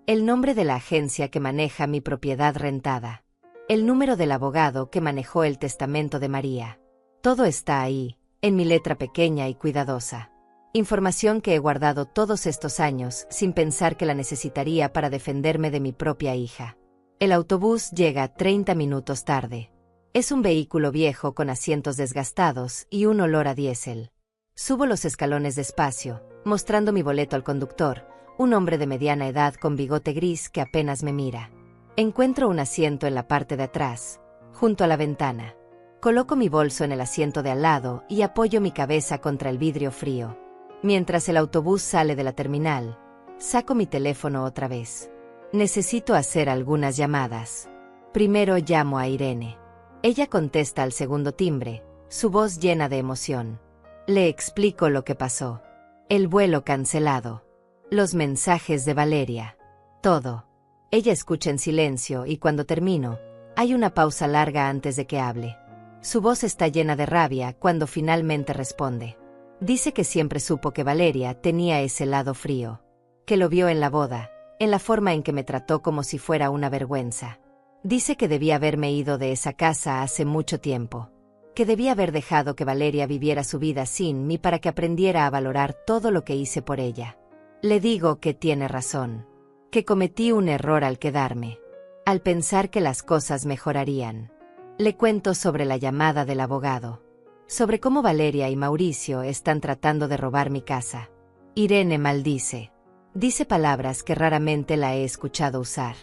El nombre de la agencia que maneja mi propiedad rentada. El número del abogado que manejó el testamento de María. Todo está ahí, en mi letra pequeña y cuidadosa. Información que he guardado todos estos años sin pensar que la necesitaría para defenderme de mi propia hija. El autobús llega 30 minutos tarde. Es un vehículo viejo con asientos desgastados y un olor a diésel. Subo los escalones despacio, mostrando mi boleto al conductor, un hombre de mediana edad con bigote gris que apenas me mira. Encuentro un asiento en la parte de atrás, junto a la ventana. Coloco mi bolso en el asiento de al lado y apoyo mi cabeza contra el vidrio frío. Mientras el autobús sale de la terminal, saco mi teléfono otra vez. Necesito hacer algunas llamadas. Primero llamo a Irene. Ella contesta al segundo timbre, su voz llena de emoción. Le explico lo que pasó. El vuelo cancelado. Los mensajes de Valeria. Todo. Ella escucha en silencio y cuando termino, hay una pausa larga antes de que hable. Su voz está llena de rabia cuando finalmente responde. Dice que siempre supo que Valeria tenía ese lado frío. Que lo vio en la boda, en la forma en que me trató como si fuera una vergüenza. Dice que debía haberme ido de esa casa hace mucho tiempo. Que debía haber dejado que Valeria viviera su vida sin mí para que aprendiera a valorar todo lo que hice por ella. Le digo que tiene razón. Que cometí un error al quedarme. Al pensar que las cosas mejorarían. Le cuento sobre la llamada del abogado. Sobre cómo Valeria y Mauricio están tratando de robar mi casa. Irene maldice. Dice palabras que raramente la he escuchado usar.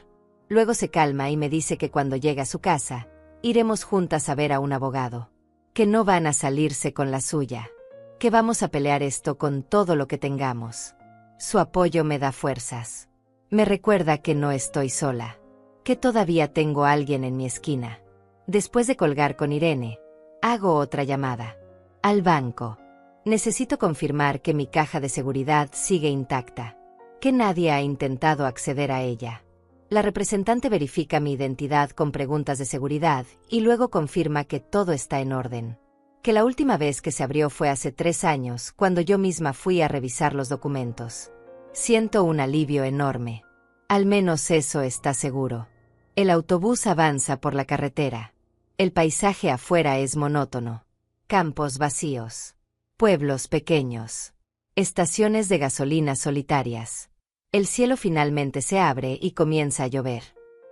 Luego se calma y me dice que cuando llegue a su casa, iremos juntas a ver a un abogado. Que no van a salirse con la suya. Que vamos a pelear esto con todo lo que tengamos. Su apoyo me da fuerzas. Me recuerda que no estoy sola. Que todavía tengo a alguien en mi esquina. Después de colgar con Irene, hago otra llamada. Al banco. Necesito confirmar que mi caja de seguridad sigue intacta. Que nadie ha intentado acceder a ella. La representante verifica mi identidad con preguntas de seguridad y luego confirma que todo está en orden. Que la última vez que se abrió fue hace 3 años, cuando yo misma fui a revisar los documentos. Siento un alivio enorme. Al menos eso está seguro. El autobús avanza por la carretera. El paisaje afuera es monótono. Campos vacíos. Pueblos pequeños. Estaciones de gasolina solitarias. El cielo finalmente se abre y comienza a llover.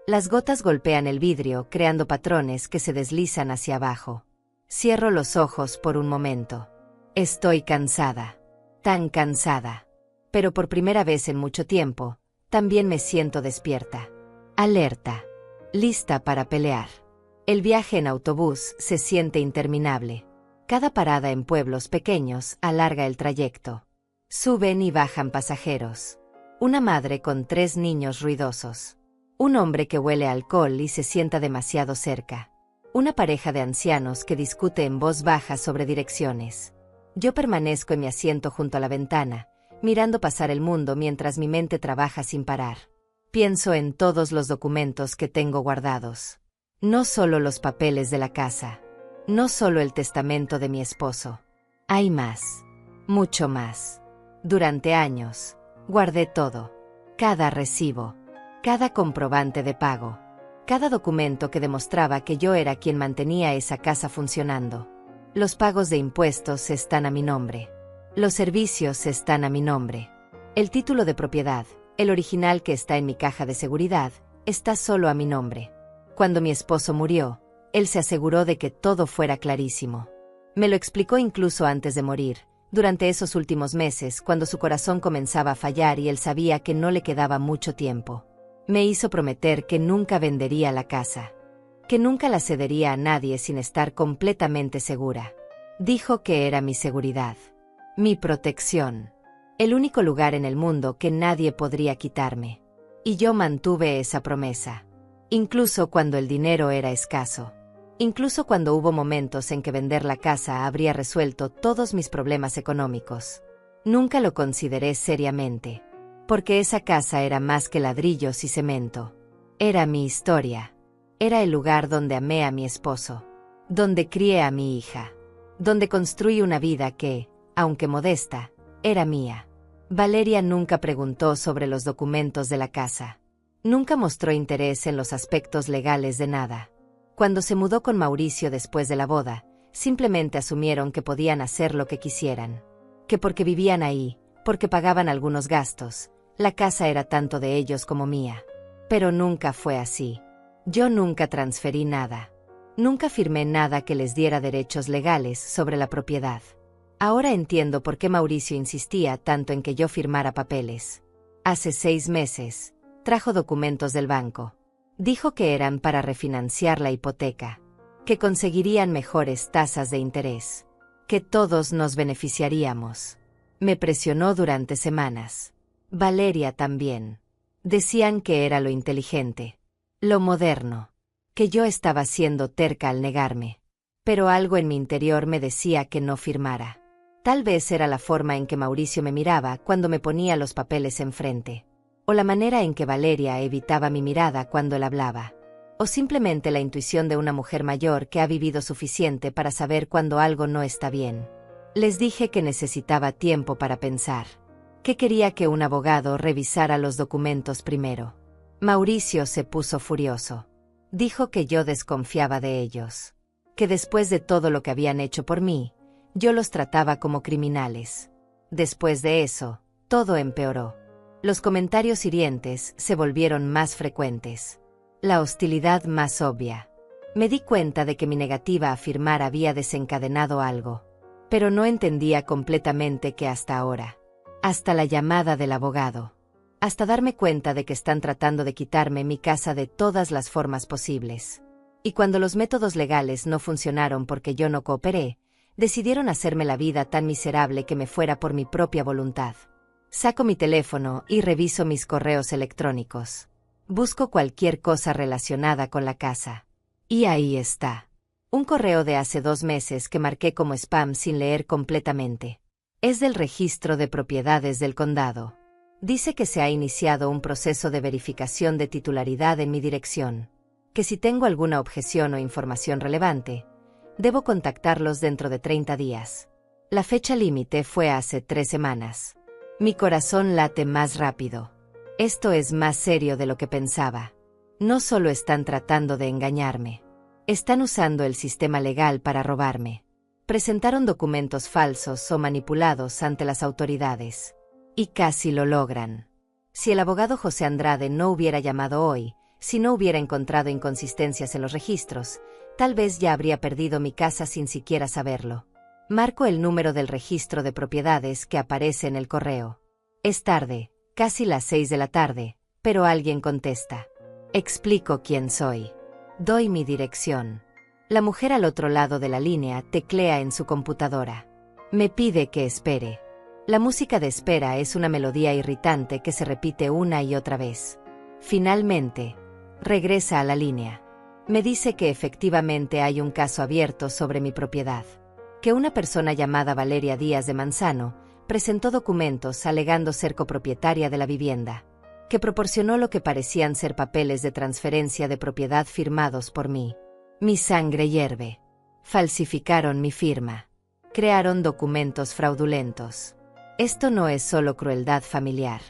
Las gotas golpean el vidrio, creando patrones que se deslizan hacia abajo. Cierro los ojos por un momento. Estoy cansada. Tan cansada. Pero por primera vez en mucho tiempo, también me siento despierta. Alerta. Lista para pelear. El viaje en autobús se siente interminable. Cada parada en pueblos pequeños alarga el trayecto. Suben y bajan pasajeros. Una madre con 3 niños ruidosos. Un hombre que huele a alcohol y se sienta demasiado cerca. Una pareja de ancianos que discute en voz baja sobre direcciones. Yo permanezco en mi asiento junto a la ventana, mirando pasar el mundo mientras mi mente trabaja sin parar. Pienso en todos los documentos que tengo guardados. No solo los papeles de la casa. No solo el testamento de mi esposo. Hay más. Mucho más. Durante años, guardé todo. Cada recibo. Cada comprobante de pago. Cada documento que demostraba que yo era quien mantenía esa casa funcionando. Los pagos de impuestos están a mi nombre. Los servicios están a mi nombre. El título de propiedad, el original que está en mi caja de seguridad, está solo a mi nombre. Cuando mi esposo murió, él se aseguró de que todo fuera clarísimo. Me lo explicó incluso antes de morir, durante esos últimos meses cuando su corazón comenzaba a fallar y él sabía que no le quedaba mucho tiempo. Me hizo prometer que nunca vendería la casa. Que nunca la cedería a nadie sin estar completamente segura. Dijo que era mi seguridad. Mi protección. El único lugar en el mundo que nadie podría quitarme. Y yo mantuve esa promesa. Incluso cuando el dinero era escaso. Incluso cuando hubo momentos en que vender la casa habría resuelto todos mis problemas económicos. Nunca lo consideré seriamente. Porque esa casa era más que ladrillos y cemento. Era mi historia. Era el lugar donde amé a mi esposo. Donde crié a mi hija. Donde construí una vida que, aunque modesta, era mía. Valeria nunca preguntó sobre los documentos de la casa. Nunca mostró interés en los aspectos legales de nada. Cuando se mudó con Mauricio después de la boda, simplemente asumieron que podían hacer lo que quisieran. Que porque vivían ahí, porque pagaban algunos gastos, la casa era tanto de ellos como mía. Pero nunca fue así. Yo nunca transferí nada. Nunca firmé nada que les diera derechos legales sobre la propiedad. Ahora entiendo por qué Mauricio insistía tanto en que yo firmara papeles. Hace 6 meses, trajo documentos del banco. Dijo que eran para refinanciar la hipoteca. Que conseguirían mejores tasas de interés. Que todos nos beneficiaríamos. Me presionó durante semanas. Valeria también. Decían que era lo inteligente. Lo moderno. Que yo estaba siendo terca al negarme. Pero algo en mi interior me decía que no firmara. Tal vez era la forma en que Mauricio me miraba cuando me ponía los papeles enfrente. O la manera en que Valeria evitaba mi mirada cuando él hablaba. O simplemente la intuición de una mujer mayor que ha vivido suficiente para saber cuando algo no está bien. Les dije que necesitaba tiempo para pensar. Que quería que un abogado revisara los documentos primero. Mauricio se puso furioso. Dijo que yo desconfiaba de ellos. Que después de todo lo que habían hecho por mí, yo los trataba como criminales. Después de eso, todo empeoró. Los comentarios hirientes se volvieron más frecuentes. La hostilidad más obvia. Me di cuenta de que mi negativa a firmar había desencadenado algo. Pero no entendía completamente que hasta ahora. Hasta la llamada del abogado. Hasta darme cuenta de que están tratando de quitarme mi casa de todas las formas posibles. Y cuando los métodos legales no funcionaron porque yo no cooperé, decidieron hacerme la vida tan miserable que me fuera por mi propia voluntad. Saco mi teléfono y reviso mis correos electrónicos. Busco cualquier cosa relacionada con la casa. Y ahí está. Un correo de hace 2 meses que marqué como spam sin leer completamente. Es del registro de propiedades del condado. Dice que se ha iniciado un proceso de verificación de titularidad en mi dirección. Que si tengo alguna objeción o información relevante, Debo contactarlos dentro de 30 días. La fecha límite fue hace 3 semanas. Mi corazón late más rápido. Esto es más serio de lo que pensaba. No solo están tratando de engañarme. Están usando el sistema legal para robarme. Presentaron documentos falsos o manipulados ante las autoridades. Y casi lo logran. Si el abogado José Andrade no hubiera llamado hoy, si no hubiera encontrado inconsistencias en los registros, tal vez ya habría perdido mi casa sin siquiera saberlo. Marco el número del registro de propiedades que aparece en el correo. Es tarde, casi las 6 de la tarde, pero alguien contesta. Explico quién soy. Doy mi dirección. La mujer al otro lado de la línea teclea en su computadora. Me pide que espere. La música de espera es una melodía irritante que se repite una y otra vez. Finalmente, regresa a la línea. Me dice que efectivamente hay un caso abierto sobre mi propiedad. Que una persona llamada Valeria Díaz de Manzano presentó documentos alegando ser copropietaria de la vivienda. Que proporcionó lo que parecían ser papeles de transferencia de propiedad firmados por mí. Mi sangre hierve. Falsificaron mi firma. Crearon documentos fraudulentos. Esto no es solo crueldad familiar.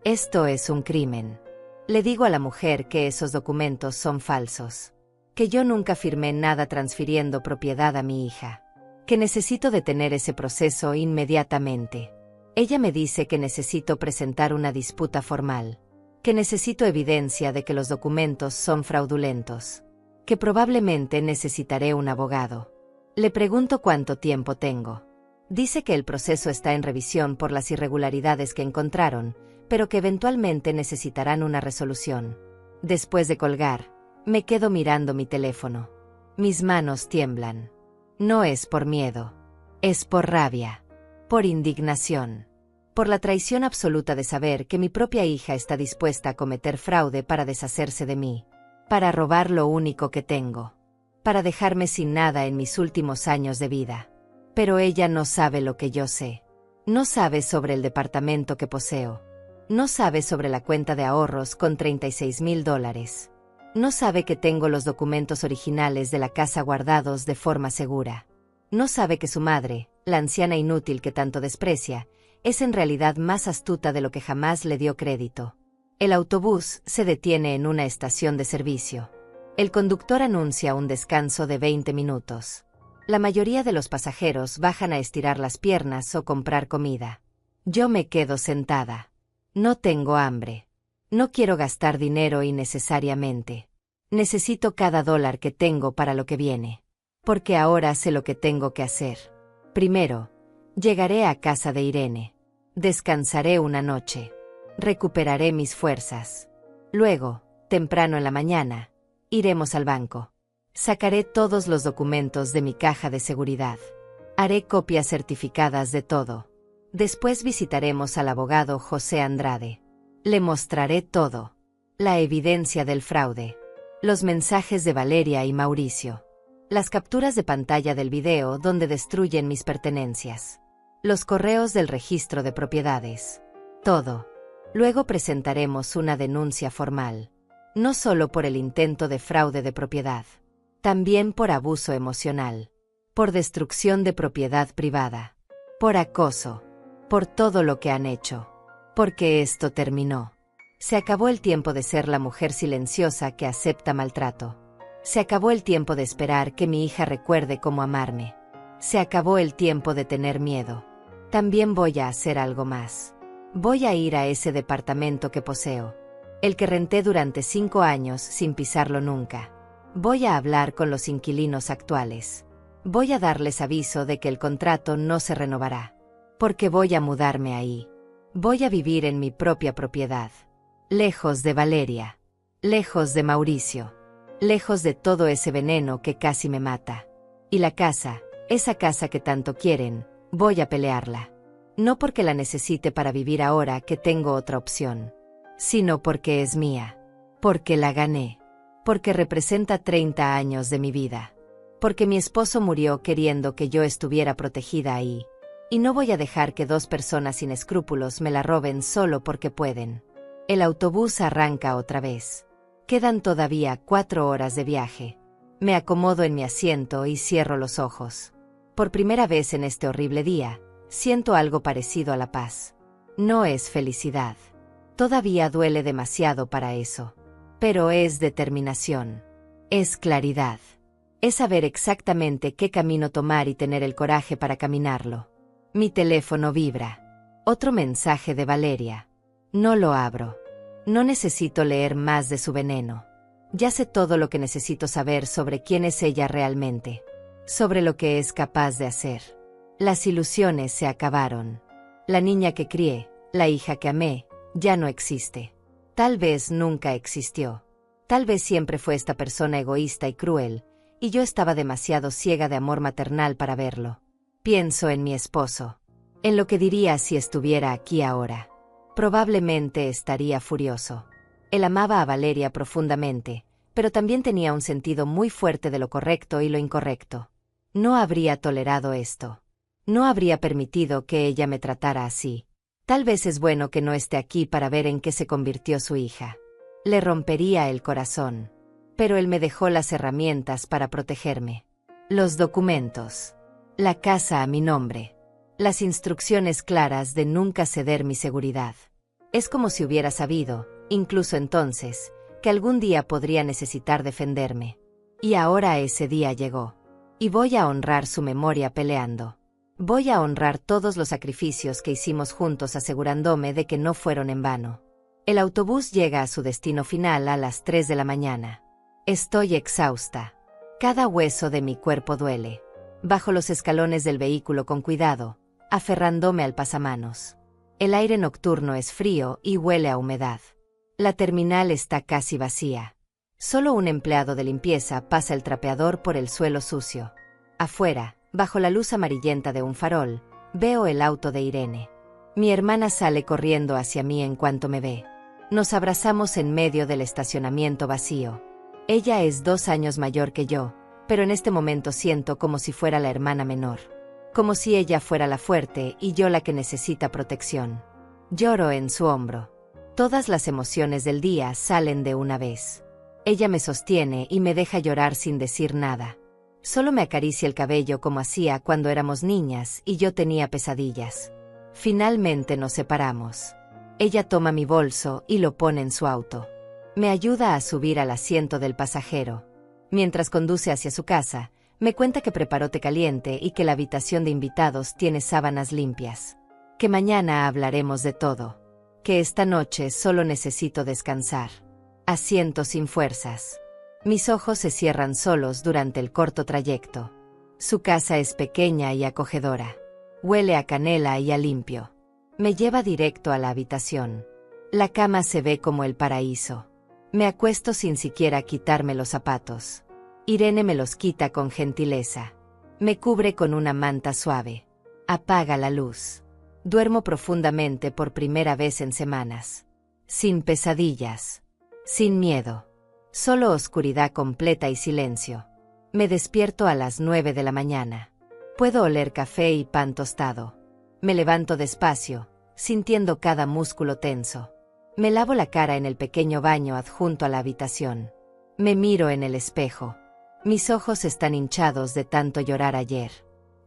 Esto es un crimen. Le digo a la mujer que esos documentos son falsos. Que yo nunca firmé nada transfiriendo propiedad a mi hija. Que necesito detener ese proceso inmediatamente. Ella me dice que necesito presentar una disputa formal. Que necesito evidencia de que los documentos son fraudulentos. Que probablemente necesitaré un abogado. Le pregunto cuánto tiempo tengo. Dice que el proceso está en revisión por las irregularidades que encontraron, pero que eventualmente necesitarán una resolución. Después de colgar, me quedo mirando mi teléfono. Mis manos tiemblan. No es por miedo. Es por rabia. Por indignación. Por la traición absoluta de saber que mi propia hija está dispuesta a cometer fraude para deshacerse de mí. Para robar lo único que tengo. Para dejarme sin nada en mis últimos años de vida. Pero ella no sabe lo que yo sé. No sabe sobre el departamento que poseo. No sabe sobre la cuenta de ahorros con $36,000. No sabe que tengo los documentos originales de la casa guardados de forma segura. No sabe que su madre, la anciana inútil que tanto desprecia, es en realidad más astuta de lo que jamás le dio crédito. El autobús se detiene en una estación de servicio. El conductor anuncia un descanso de 20 minutos. La mayoría de los pasajeros bajan a estirar las piernas o comprar comida. Yo me quedo sentada. No tengo hambre. No quiero gastar dinero innecesariamente. Necesito cada dólar que tengo para lo que viene. Porque ahora sé lo que tengo que hacer. Primero, llegaré a casa de Irene. Descansaré una noche. Recuperaré mis fuerzas. Luego, temprano en la mañana, iremos al banco. Sacaré todos los documentos de mi caja de seguridad. Haré copias certificadas de todo. Después visitaremos al abogado José Andrade. Le mostraré todo. La evidencia del fraude. Los mensajes de Valeria y Mauricio. Las capturas de pantalla del video donde destruyen mis pertenencias. Los correos del registro de propiedades. Todo. Luego presentaremos una denuncia formal. No solo por el intento de fraude de propiedad. También por abuso emocional, por destrucción de propiedad privada, por acoso, por todo lo que han hecho. Porque esto terminó. Se acabó el tiempo de ser la mujer silenciosa que acepta maltrato. Se acabó el tiempo de esperar que mi hija recuerde cómo amarme. Se acabó el tiempo de tener miedo. También voy a hacer algo más. Voy a ir a ese departamento que poseo. El que renté durante 5 años sin pisarlo nunca. Voy a hablar con los inquilinos actuales. Voy a darles aviso de que el contrato no se renovará. Porque voy a mudarme ahí. Voy a vivir en mi propia propiedad. Lejos de Valeria. Lejos de Mauricio. Lejos de todo ese veneno que casi me mata. Y la casa, esa casa que tanto quieren, voy a pelearla. No porque la necesite para vivir ahora que tengo otra opción. Sino porque es mía. Porque la gané. Porque representa 30 años de mi vida. Porque mi esposo murió queriendo que yo estuviera protegida ahí. Y no voy a dejar que 2 personas sin escrúpulos me la roben solo porque pueden. El autobús arranca otra vez. Quedan todavía 4 horas de viaje. Me acomodo en mi asiento y cierro los ojos. Por primera vez en este horrible día, siento algo parecido a la paz. No es felicidad. Todavía duele demasiado para eso. Pero es determinación. Es claridad. Es saber exactamente qué camino tomar y tener el coraje para caminarlo. Mi teléfono vibra. Otro mensaje de Valeria. No lo abro. No necesito leer más de su veneno. Ya sé todo lo que necesito saber sobre quién es ella realmente. Sobre lo que es capaz de hacer. Las ilusiones se acabaron. La niña que crié, la hija que amé, ya no existe. Tal vez nunca existió. Tal vez siempre fue esta persona egoísta y cruel, y yo estaba demasiado ciega de amor maternal para verlo. Pienso en mi esposo. En lo que diría si estuviera aquí ahora. Probablemente estaría furioso. Él amaba a Valeria profundamente, pero también tenía un sentido muy fuerte de lo correcto y lo incorrecto. No habría tolerado esto. No habría permitido que ella me tratara así. Tal vez es bueno que no esté aquí para ver en qué se convirtió su hija. Le rompería el corazón. Pero él me dejó las herramientas para protegerme. Los documentos. La casa a mi nombre. Las instrucciones claras de nunca ceder mi seguridad. Es como si hubiera sabido, incluso entonces, que algún día podría necesitar defenderme. Y ahora ese día llegó. Y voy a honrar su memoria peleando. Voy a honrar todos los sacrificios que hicimos juntos asegurándome de que no fueron en vano. El autobús llega a su destino final a las 3 de la mañana. Estoy exhausta. Cada hueso de mi cuerpo duele. Bajo los escalones del vehículo con cuidado, aferrándome al pasamanos. El aire nocturno es frío y huele a humedad. La terminal está casi vacía. Solo un empleado de limpieza pasa el trapeador por el suelo sucio. Afuera, bajo la luz amarillenta de un farol, veo el auto de Irene. Mi hermana sale corriendo hacia mí en cuanto me ve. Nos abrazamos en medio del estacionamiento vacío. Ella es 2 años mayor que yo, pero en este momento siento como si fuera la hermana menor. Como si ella fuera la fuerte y yo la que necesita protección. Lloro en su hombro. Todas las emociones del día salen de una vez. Ella me sostiene y me deja llorar sin decir nada. Solo me acaricia el cabello como hacía cuando éramos niñas y yo tenía pesadillas. Finalmente nos separamos. Ella toma mi bolso y lo pone en su auto. Me ayuda a subir al asiento del pasajero. Mientras conduce hacia su casa, me cuenta que preparó té caliente y que la habitación de invitados tiene sábanas limpias. Que mañana hablaremos de todo. Que esta noche solo necesito descansar. Asiento sin fuerzas. Mis ojos se cierran solos durante el corto trayecto. Su casa es pequeña y acogedora. Huele a canela y a limpio. Me lleva directo a la habitación. La cama se ve como el paraíso. Me acuesto sin siquiera quitarme los zapatos. Irene me los quita con gentileza. Me cubre con una manta suave. Apaga la luz. Duermo profundamente por primera vez en semanas. Sin pesadillas. Sin miedo. Solo oscuridad completa y silencio. Me despierto a las 9 de la mañana. Puedo oler café y pan tostado. Me levanto despacio, sintiendo cada músculo tenso. Me lavo la cara en el pequeño baño adjunto a la habitación. Me miro en el espejo. Mis ojos están hinchados de tanto llorar ayer.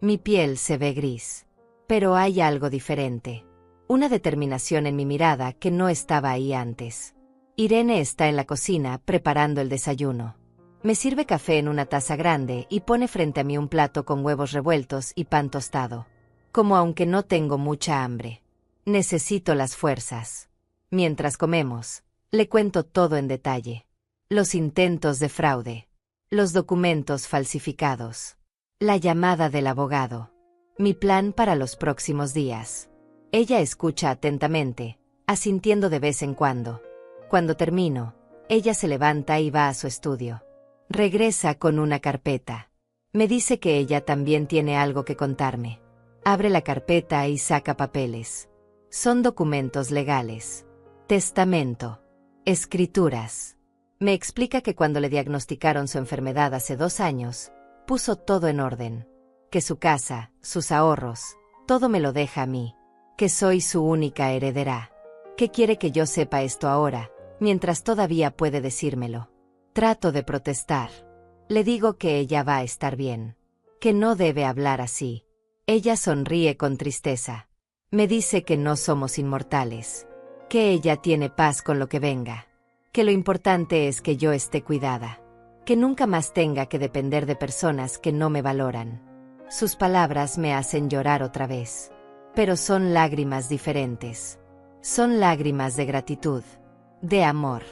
Mi piel se ve gris. Pero hay algo diferente. Una determinación en mi mirada que no estaba ahí antes. Irene está en la cocina preparando el desayuno. Me sirve café en una taza grande y pone frente a mí un plato con huevos revueltos y pan tostado. Como aunque no tengo mucha hambre. Necesito las fuerzas. Mientras comemos, le cuento todo en detalle. Los intentos de fraude. Los documentos falsificados. La llamada del abogado. Mi plan para los próximos días. Ella escucha atentamente, asintiendo de vez en cuando. Cuando termino, ella se levanta y va a su estudio. Regresa con una carpeta. Me dice que ella también tiene algo que contarme. Abre la carpeta y saca papeles. Son documentos legales. Testamento. Escrituras. Me explica que cuando le diagnosticaron su enfermedad hace 2 años, puso todo en orden. Que su casa, sus ahorros, todo me lo deja a mí. Que soy su única heredera. Que quiere que yo sepa esto ahora, mientras todavía puede decírmelo. Trato de protestar. Le digo que ella va a estar bien. Que no debe hablar así. Ella sonríe con tristeza. Me dice que no somos inmortales. Que ella tiene paz con lo que venga. Que lo importante es que yo esté cuidada. Que nunca más tenga que depender de personas que no me valoran. Sus palabras me hacen llorar otra vez. Pero son lágrimas diferentes. Son lágrimas de gratitud. De amor.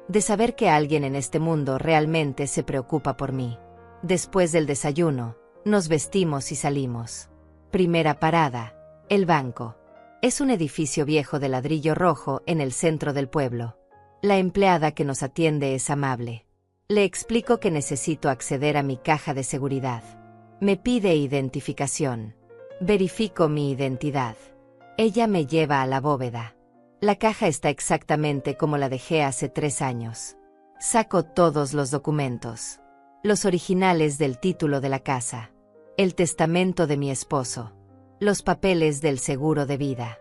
De saber que alguien en este mundo realmente se preocupa por mí. Después del desayuno, nos vestimos y salimos. Primera parada, el banco. Es un edificio viejo de ladrillo rojo en el centro del pueblo. La empleada que nos atiende es amable. Le explico que necesito acceder a mi caja de seguridad. Me pide identificación. Verifico mi identidad. Ella me lleva a la bóveda. La caja está exactamente como la dejé hace 3 años. Saco todos los documentos. Los originales del título de la casa. El testamento de mi esposo. Los papeles del seguro de vida.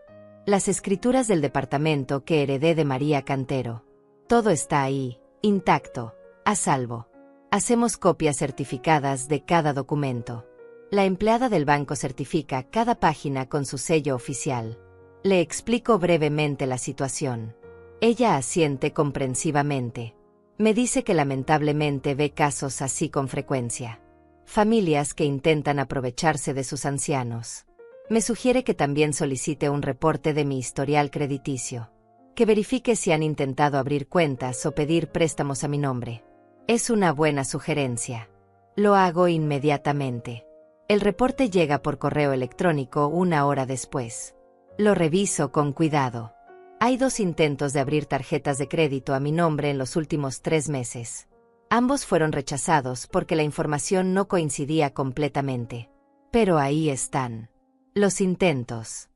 Las escrituras del departamento que heredé de María Cantero. Todo está ahí, intacto, a salvo. Hacemos copias certificadas de cada documento. La empleada del banco certifica cada página con su sello oficial. Le explico brevemente la situación. Ella asiente comprensivamente. Me dice que lamentablemente ve casos así con frecuencia. Familias que intentan aprovecharse de sus ancianos. Me sugiere que también solicite un reporte de mi historial crediticio. Que verifique si han intentado abrir cuentas o pedir préstamos a mi nombre. Es una buena sugerencia. Lo hago inmediatamente. El reporte llega por correo electrónico 1 hora después. Lo reviso con cuidado. Hay 2 intentos de abrir tarjetas de crédito a mi nombre en los últimos 3 meses. Ambos fueron rechazados porque la información no coincidía completamente. Pero ahí están. Los intentos.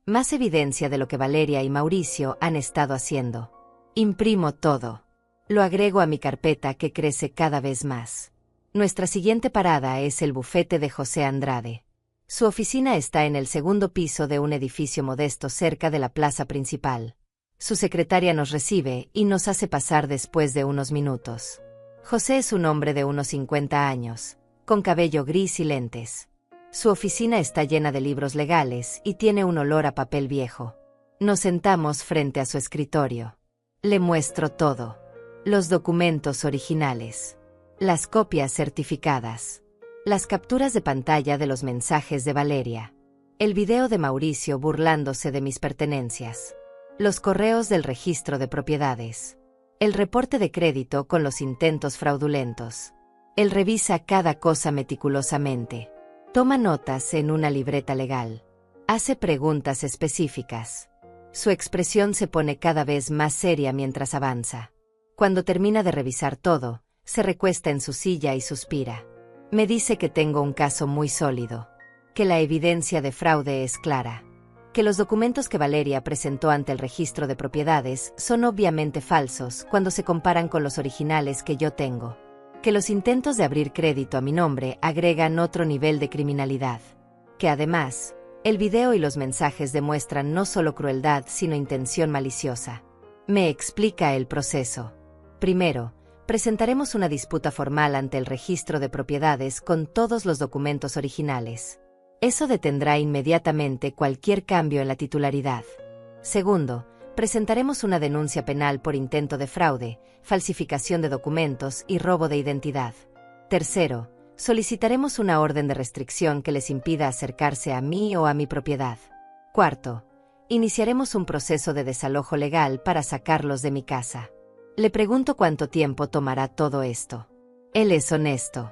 Más evidencia de lo que Valeria y Mauricio han estado haciendo. Imprimo todo. Lo agrego a mi carpeta que crece cada vez más. Nuestra siguiente parada es el bufete de José Andrade. Su oficina está en el 2º piso de un edificio modesto cerca de la plaza principal. Su secretaria nos recibe y nos hace pasar después de unos minutos. José es un hombre de unos 50 años, con cabello gris y lentes. Su oficina está llena de libros legales y tiene un olor a papel viejo. Nos sentamos frente a su escritorio. Le muestro todo. Los documentos originales. Las copias certificadas. Las capturas de pantalla de los mensajes de Valeria. El video de Mauricio burlándose de mis pertenencias. Los correos del registro de propiedades. El reporte de crédito con los intentos fraudulentos. Él revisa cada cosa meticulosamente. Toma notas en una libreta legal. Hace preguntas específicas. Su expresión se pone cada vez más seria mientras avanza. Cuando termina de revisar todo, se recuesta en su silla y suspira. Me dice que tengo un caso muy sólido. Que la evidencia de fraude es clara. Que los documentos que Valeria presentó ante el registro de propiedades son obviamente falsos cuando se comparan con los originales que yo tengo. Que los intentos de abrir crédito a mi nombre agregan otro nivel de criminalidad. Que además, el video y los mensajes demuestran no solo crueldad sino intención maliciosa. Me explica el proceso. Primero, presentaremos una disputa formal ante el registro de propiedades con todos los documentos originales. Eso detendrá inmediatamente cualquier cambio en la titularidad. Segundo, presentaremos una denuncia penal por intento de fraude, falsificación de documentos y robo de identidad. Tercero, solicitaremos una orden de restricción que les impida acercarse a mí o a mi propiedad. Cuarto, iniciaremos un proceso de desalojo legal para sacarlos de mi casa. Le pregunto cuánto tiempo tomará todo esto. Él es honesto.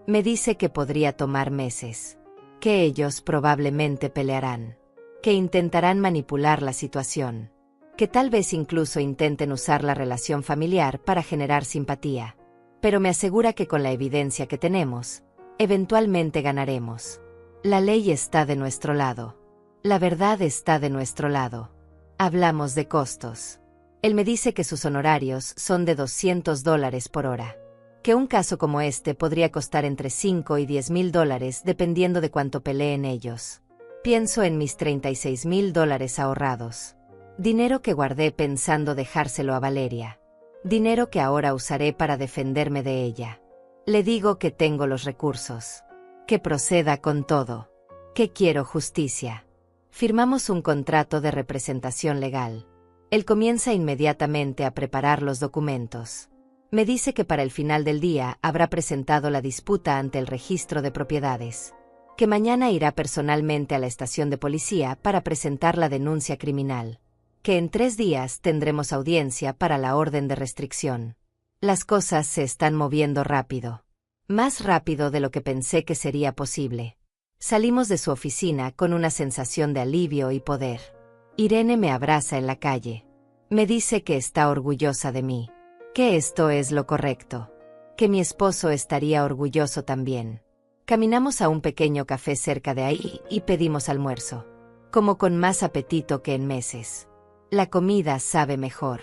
Me dice que podría tomar meses. Que ellos probablemente pelearán. Que intentarán manipular la situación. Que tal vez incluso intenten usar la relación familiar para generar simpatía. Pero me asegura que con la evidencia que tenemos, eventualmente ganaremos. La ley está de nuestro lado. La verdad está de nuestro lado. Hablamos de costos. Él me dice que sus honorarios son de $200 por hora. Que un caso como este podría costar entre $5 y $10,000 dependiendo de cuánto peleen ellos. Pienso en mis $36,000 ahorrados. Dinero que guardé pensando dejárselo a Valeria. Dinero que ahora usaré para defenderme de ella. Le digo que tengo los recursos. Que proceda con todo. Que quiero justicia. Firmamos un contrato de representación legal. Él comienza inmediatamente a preparar los documentos. Me dice que para el final del día habrá presentado la disputa ante el registro de propiedades. Que mañana irá personalmente a la estación de policía para presentar la denuncia criminal. Que en 3 días tendremos audiencia para la orden de restricción. Las cosas se están moviendo rápido. Más rápido de lo que pensé que sería posible. Salimos de su oficina con una sensación de alivio y poder. Irene me abraza en la calle. Me dice que está orgullosa de mí. Que esto es lo correcto. Que mi esposo estaría orgulloso también. Caminamos a un pequeño café cerca de ahí y pedimos almuerzo. Como con más apetito que en meses. La comida sabe mejor.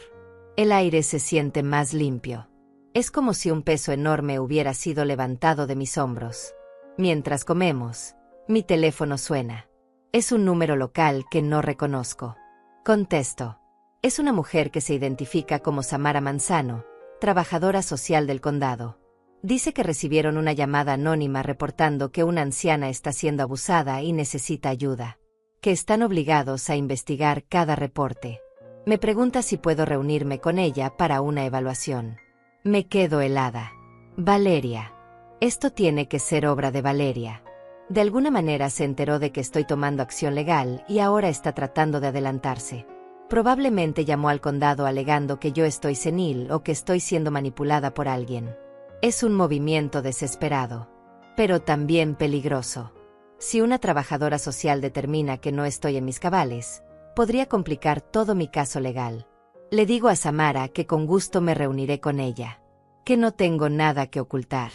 El aire se siente más limpio. Es como si un peso enorme hubiera sido levantado de mis hombros. Mientras comemos, mi teléfono suena. Es un número local que no reconozco. Contesto. Es una mujer que se identifica como Samara Manzano, trabajadora social del condado. Dice que recibieron una llamada anónima reportando que una anciana está siendo abusada y necesita ayuda. Que están obligados a investigar cada reporte. Me pregunta si puedo reunirme con ella para una evaluación. Me quedo helada. Valeria. Esto tiene que ser obra de Valeria. De alguna manera se enteró de que estoy tomando acción legal y ahora está tratando de adelantarse. Probablemente llamó al condado alegando que yo estoy senil o que estoy siendo manipulada por alguien. Es un movimiento desesperado, pero también peligroso. Si una trabajadora social determina que no estoy en mis cabales, podría complicar todo mi caso legal. Le digo a Samara que con gusto me reuniré con ella. Que no tengo nada que ocultar.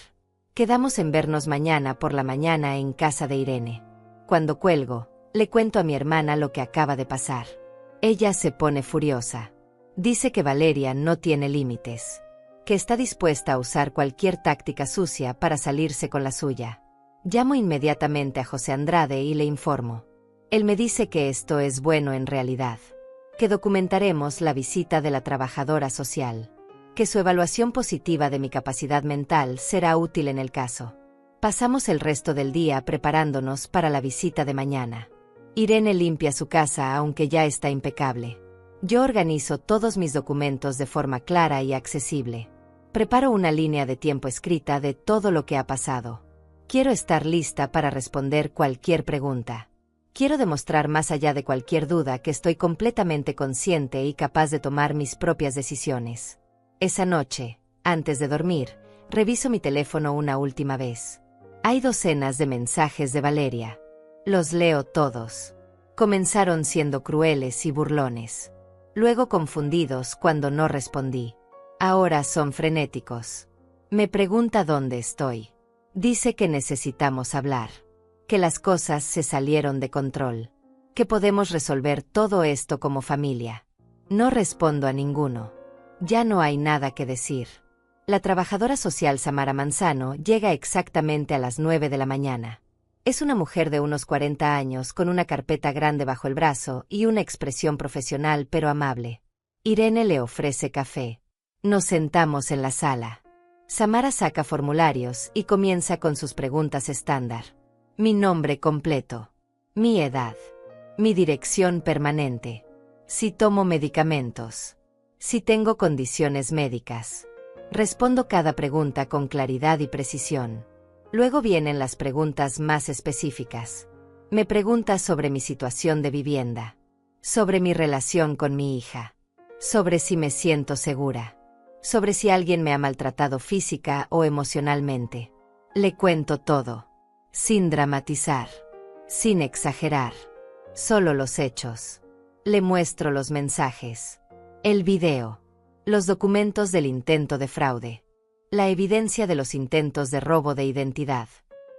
Quedamos en vernos mañana por la mañana en casa de Irene. Cuando cuelgo, le cuento a mi hermana lo que acaba de pasar. Ella se pone furiosa. Dice que Valeria no tiene límites. Que está dispuesta a usar cualquier táctica sucia para salirse con la suya. Llamo inmediatamente a José Andrade y le informo. Él me dice que esto es bueno en realidad. Que documentaremos la visita de la trabajadora social. Que su evaluación positiva de mi capacidad mental será útil en el caso. Pasamos el resto del día preparándonos para la visita de mañana. Irene limpia su casa aunque ya está impecable. Yo organizo todos mis documentos de forma clara y accesible. Preparo una línea de tiempo escrita de todo lo que ha pasado. Quiero estar lista para responder cualquier pregunta. Quiero demostrar más allá de cualquier duda que estoy completamente consciente y capaz de tomar mis propias decisiones. Esa noche, antes de dormir, reviso mi teléfono una última vez. Hay docenas de mensajes de Valeria. Los leo todos. Comenzaron siendo crueles y burlones. Luego confundidos cuando no respondí. Ahora son frenéticos. Me pregunta dónde estoy. Dice que necesitamos hablar. Que las cosas se salieron de control. Que podemos resolver todo esto como familia. No respondo a ninguno. Ya no hay nada que decir. La trabajadora social Samara Manzano llega exactamente a las 9 de la mañana. Es una mujer de unos 40 años con una carpeta grande bajo el brazo y una expresión profesional pero amable. Irene le ofrece café. Nos sentamos en la sala. Samara saca formularios y comienza con sus preguntas estándar. Mi nombre completo. Mi edad. Mi dirección permanente. Si tomo medicamentos. Si tengo condiciones médicas. Respondo cada pregunta con claridad y precisión. Luego vienen las preguntas más específicas. Me pregunta sobre mi situación de vivienda. Sobre mi relación con mi hija. Sobre si me siento segura. Sobre si alguien me ha maltratado física o emocionalmente. Le cuento todo. Sin dramatizar. Sin exagerar. Solo los hechos. Le muestro los mensajes. El video. Los documentos del intento de fraude. La evidencia de los intentos de robo de identidad.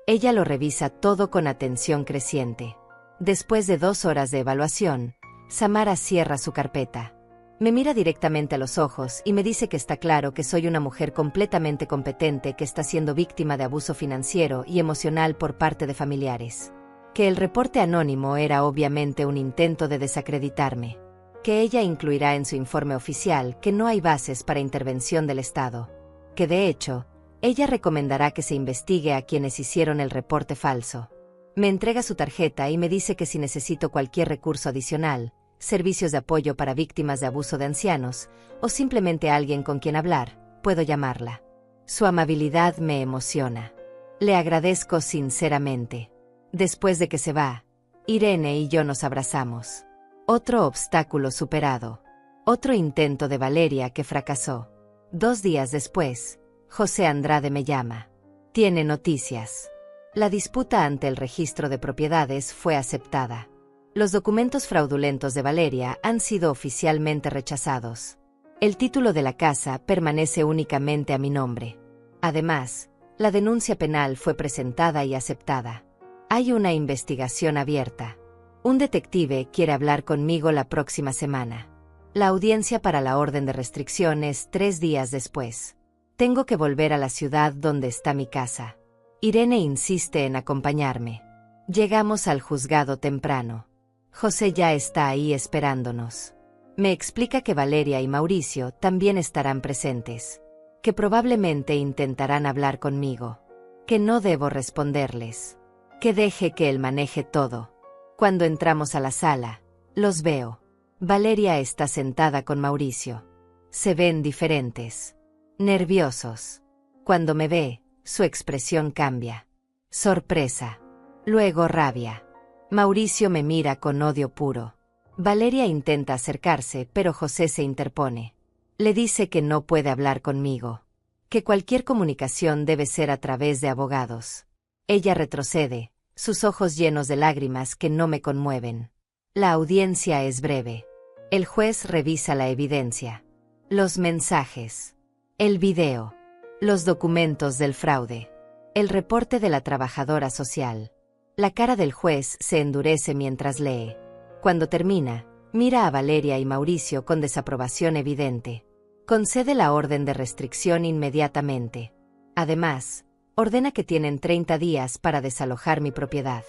Ella lo revisa todo con atención creciente. Después de 2 horas de evaluación, Samara cierra su carpeta. Me mira directamente a los ojos y me dice que está claro que soy una mujer completamente competente que está siendo víctima de abuso financiero y emocional por parte de familiares. Que el reporte anónimo era obviamente un intento de desacreditarme. Que ella incluirá en su informe oficial que no hay bases para intervención del Estado. Que de hecho, Ella recomendará que se investigue a quienes hicieron el reporte falso. Me entrega su tarjeta y me dice que si necesito cualquier recurso adicional, servicios de apoyo para víctimas de abuso de ancianos, o simplemente alguien con quien hablar, puedo llamarla. Su amabilidad me emociona. Le agradezco sinceramente. Después de que se va, Irene y yo nos abrazamos. Otro obstáculo superado. Otro intento de Valeria que fracasó. 2 días después, José Andrade me llama. Tiene noticias. La disputa ante el registro de propiedades fue aceptada. Los documentos fraudulentos de Valeria han sido oficialmente rechazados. El título de la casa permanece únicamente a mi nombre. Además, la denuncia penal fue presentada y aceptada. Hay una investigación abierta. Un detective quiere hablar conmigo la próxima semana. La audiencia para la orden de restricción es 3 días después. Tengo que volver a la ciudad donde está mi casa. Irene insiste en acompañarme. Llegamos al juzgado temprano. José ya está ahí esperándonos. Me explica que Valeria y Mauricio también estarán presentes, que probablemente intentarán hablar conmigo, que no debo responderles, que deje que él maneje todo. Cuando entramos a la sala, los veo. Valeria está sentada con Mauricio. Se ven diferentes, nerviosos. Cuando me ve, su expresión cambia. Sorpresa. Luego rabia. Mauricio me mira con odio puro. Valeria intenta acercarse, pero José se interpone. Le dice que no puede hablar conmigo, que cualquier comunicación debe ser a través de abogados. Ella retrocede, sus ojos llenos de lágrimas que no me conmueven. La audiencia es breve. El juez revisa la evidencia, los mensajes, el video, los documentos del fraude, el reporte de la trabajadora social. La cara del juez se endurece mientras lee. Cuando termina, mira a Valeria y Mauricio con desaprobación evidente. Concede la orden de restricción inmediatamente. Además, ordena que tienen 30 días para desalojar mi propiedad.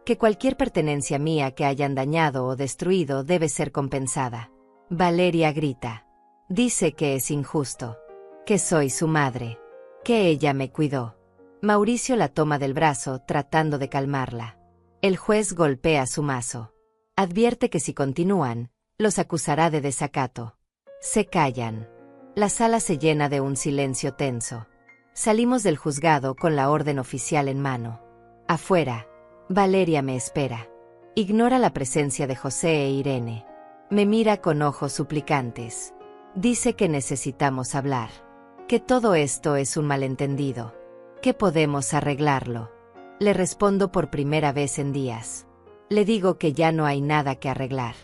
Que cualquier pertenencia mía que hayan dañado o destruido debe ser compensada. Valeria grita. Dice que es injusto. Que soy su madre. Que ella me cuidó. Mauricio la toma del brazo tratando de calmarla. El juez golpea su mazo. Advierte que si continúan, los acusará de desacato. Se callan. La sala se llena de un silencio tenso. Salimos del juzgado con la orden oficial en mano. Afuera, Valeria me espera. Ignora la presencia de José e Irene. Me mira con ojos suplicantes. Dice que necesitamos hablar. Que todo esto es un malentendido. Que podemos arreglarlo. Le respondo por primera vez en días. Le digo que ya no hay nada que arreglar.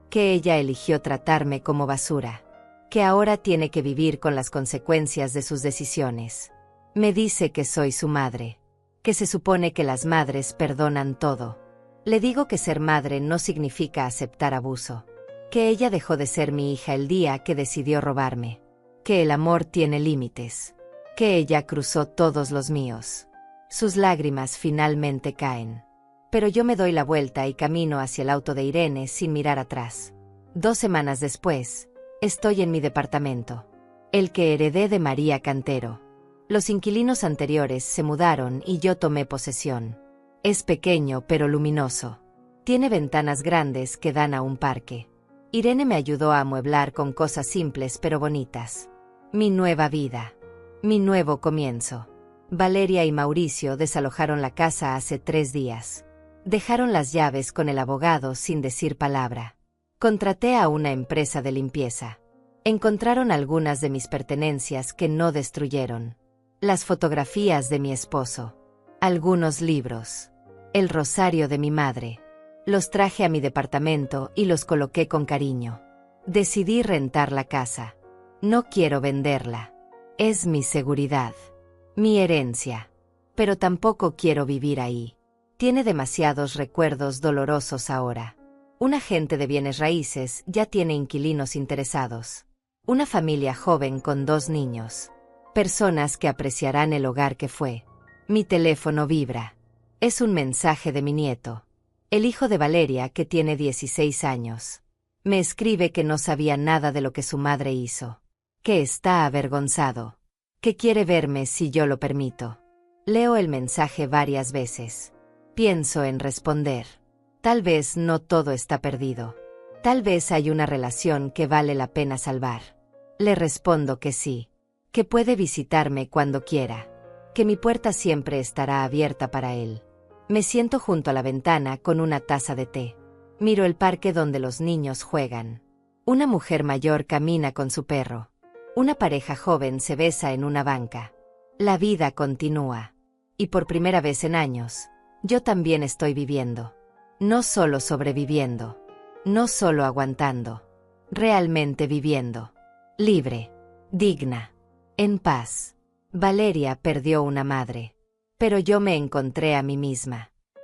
Que ella eligió tratarme como basura. Que ahora tiene que vivir con las consecuencias de sus decisiones. Me dice que soy su madre. Que se supone que las madres perdonan todo. Le digo que ser madre no significa aceptar abuso. Que ella dejó de ser mi hija el día que decidió robarme. Que el amor tiene límites. Que ella cruzó todos los míos. Sus lágrimas finalmente caen. Pero yo me doy la vuelta y camino hacia el auto de Irene sin mirar atrás. 2 semanas después, estoy en mi departamento. El que heredé de María Cantero. Los inquilinos anteriores se mudaron y yo tomé posesión. Es pequeño pero luminoso. Tiene ventanas grandes que dan a un parque. Irene me ayudó a amueblar con cosas simples pero bonitas. Mi nueva vida. Mi nuevo comienzo. Valeria y Mauricio desalojaron la casa hace 3 días. Dejaron las llaves con el abogado sin decir palabra. Contraté a una empresa de limpieza. Encontraron algunas de mis pertenencias que no destruyeron. Las fotografías de mi esposo. Algunos libros. El rosario de mi madre. Los traje a mi departamento y los coloqué con cariño. Decidí rentar la casa. No quiero venderla. Es mi seguridad. Mi herencia. Pero tampoco quiero vivir ahí. Tiene demasiados recuerdos dolorosos ahora. Un agente de bienes raíces ya tiene inquilinos interesados. Una familia joven con 2 niños. Personas que apreciarán el hogar que fue. Mi teléfono vibra. Es un mensaje de mi nieto. El hijo de Valeria, que tiene 16 años. Me escribe que no sabía nada de lo que su madre hizo. Que está avergonzado. que quiere verme si yo lo permito. Leo el mensaje varias veces. Pienso en responder. Tal vez no todo está perdido. Tal vez hay una relación que vale la pena salvar. Le respondo que sí, que puede visitarme cuando quiera, que mi puerta siempre estará abierta para él. Me siento junto a la ventana con una taza de té. Miro el parque donde los niños juegan. Una mujer mayor camina con su perro. Una pareja joven se besa en una banca. La vida continúa. Y por primera vez en años, yo también estoy viviendo. No solo sobreviviendo. No solo aguantando. Realmente viviendo. Libre. Digna. En paz. Valeria perdió una madre. Pero yo me encontré a mí misma.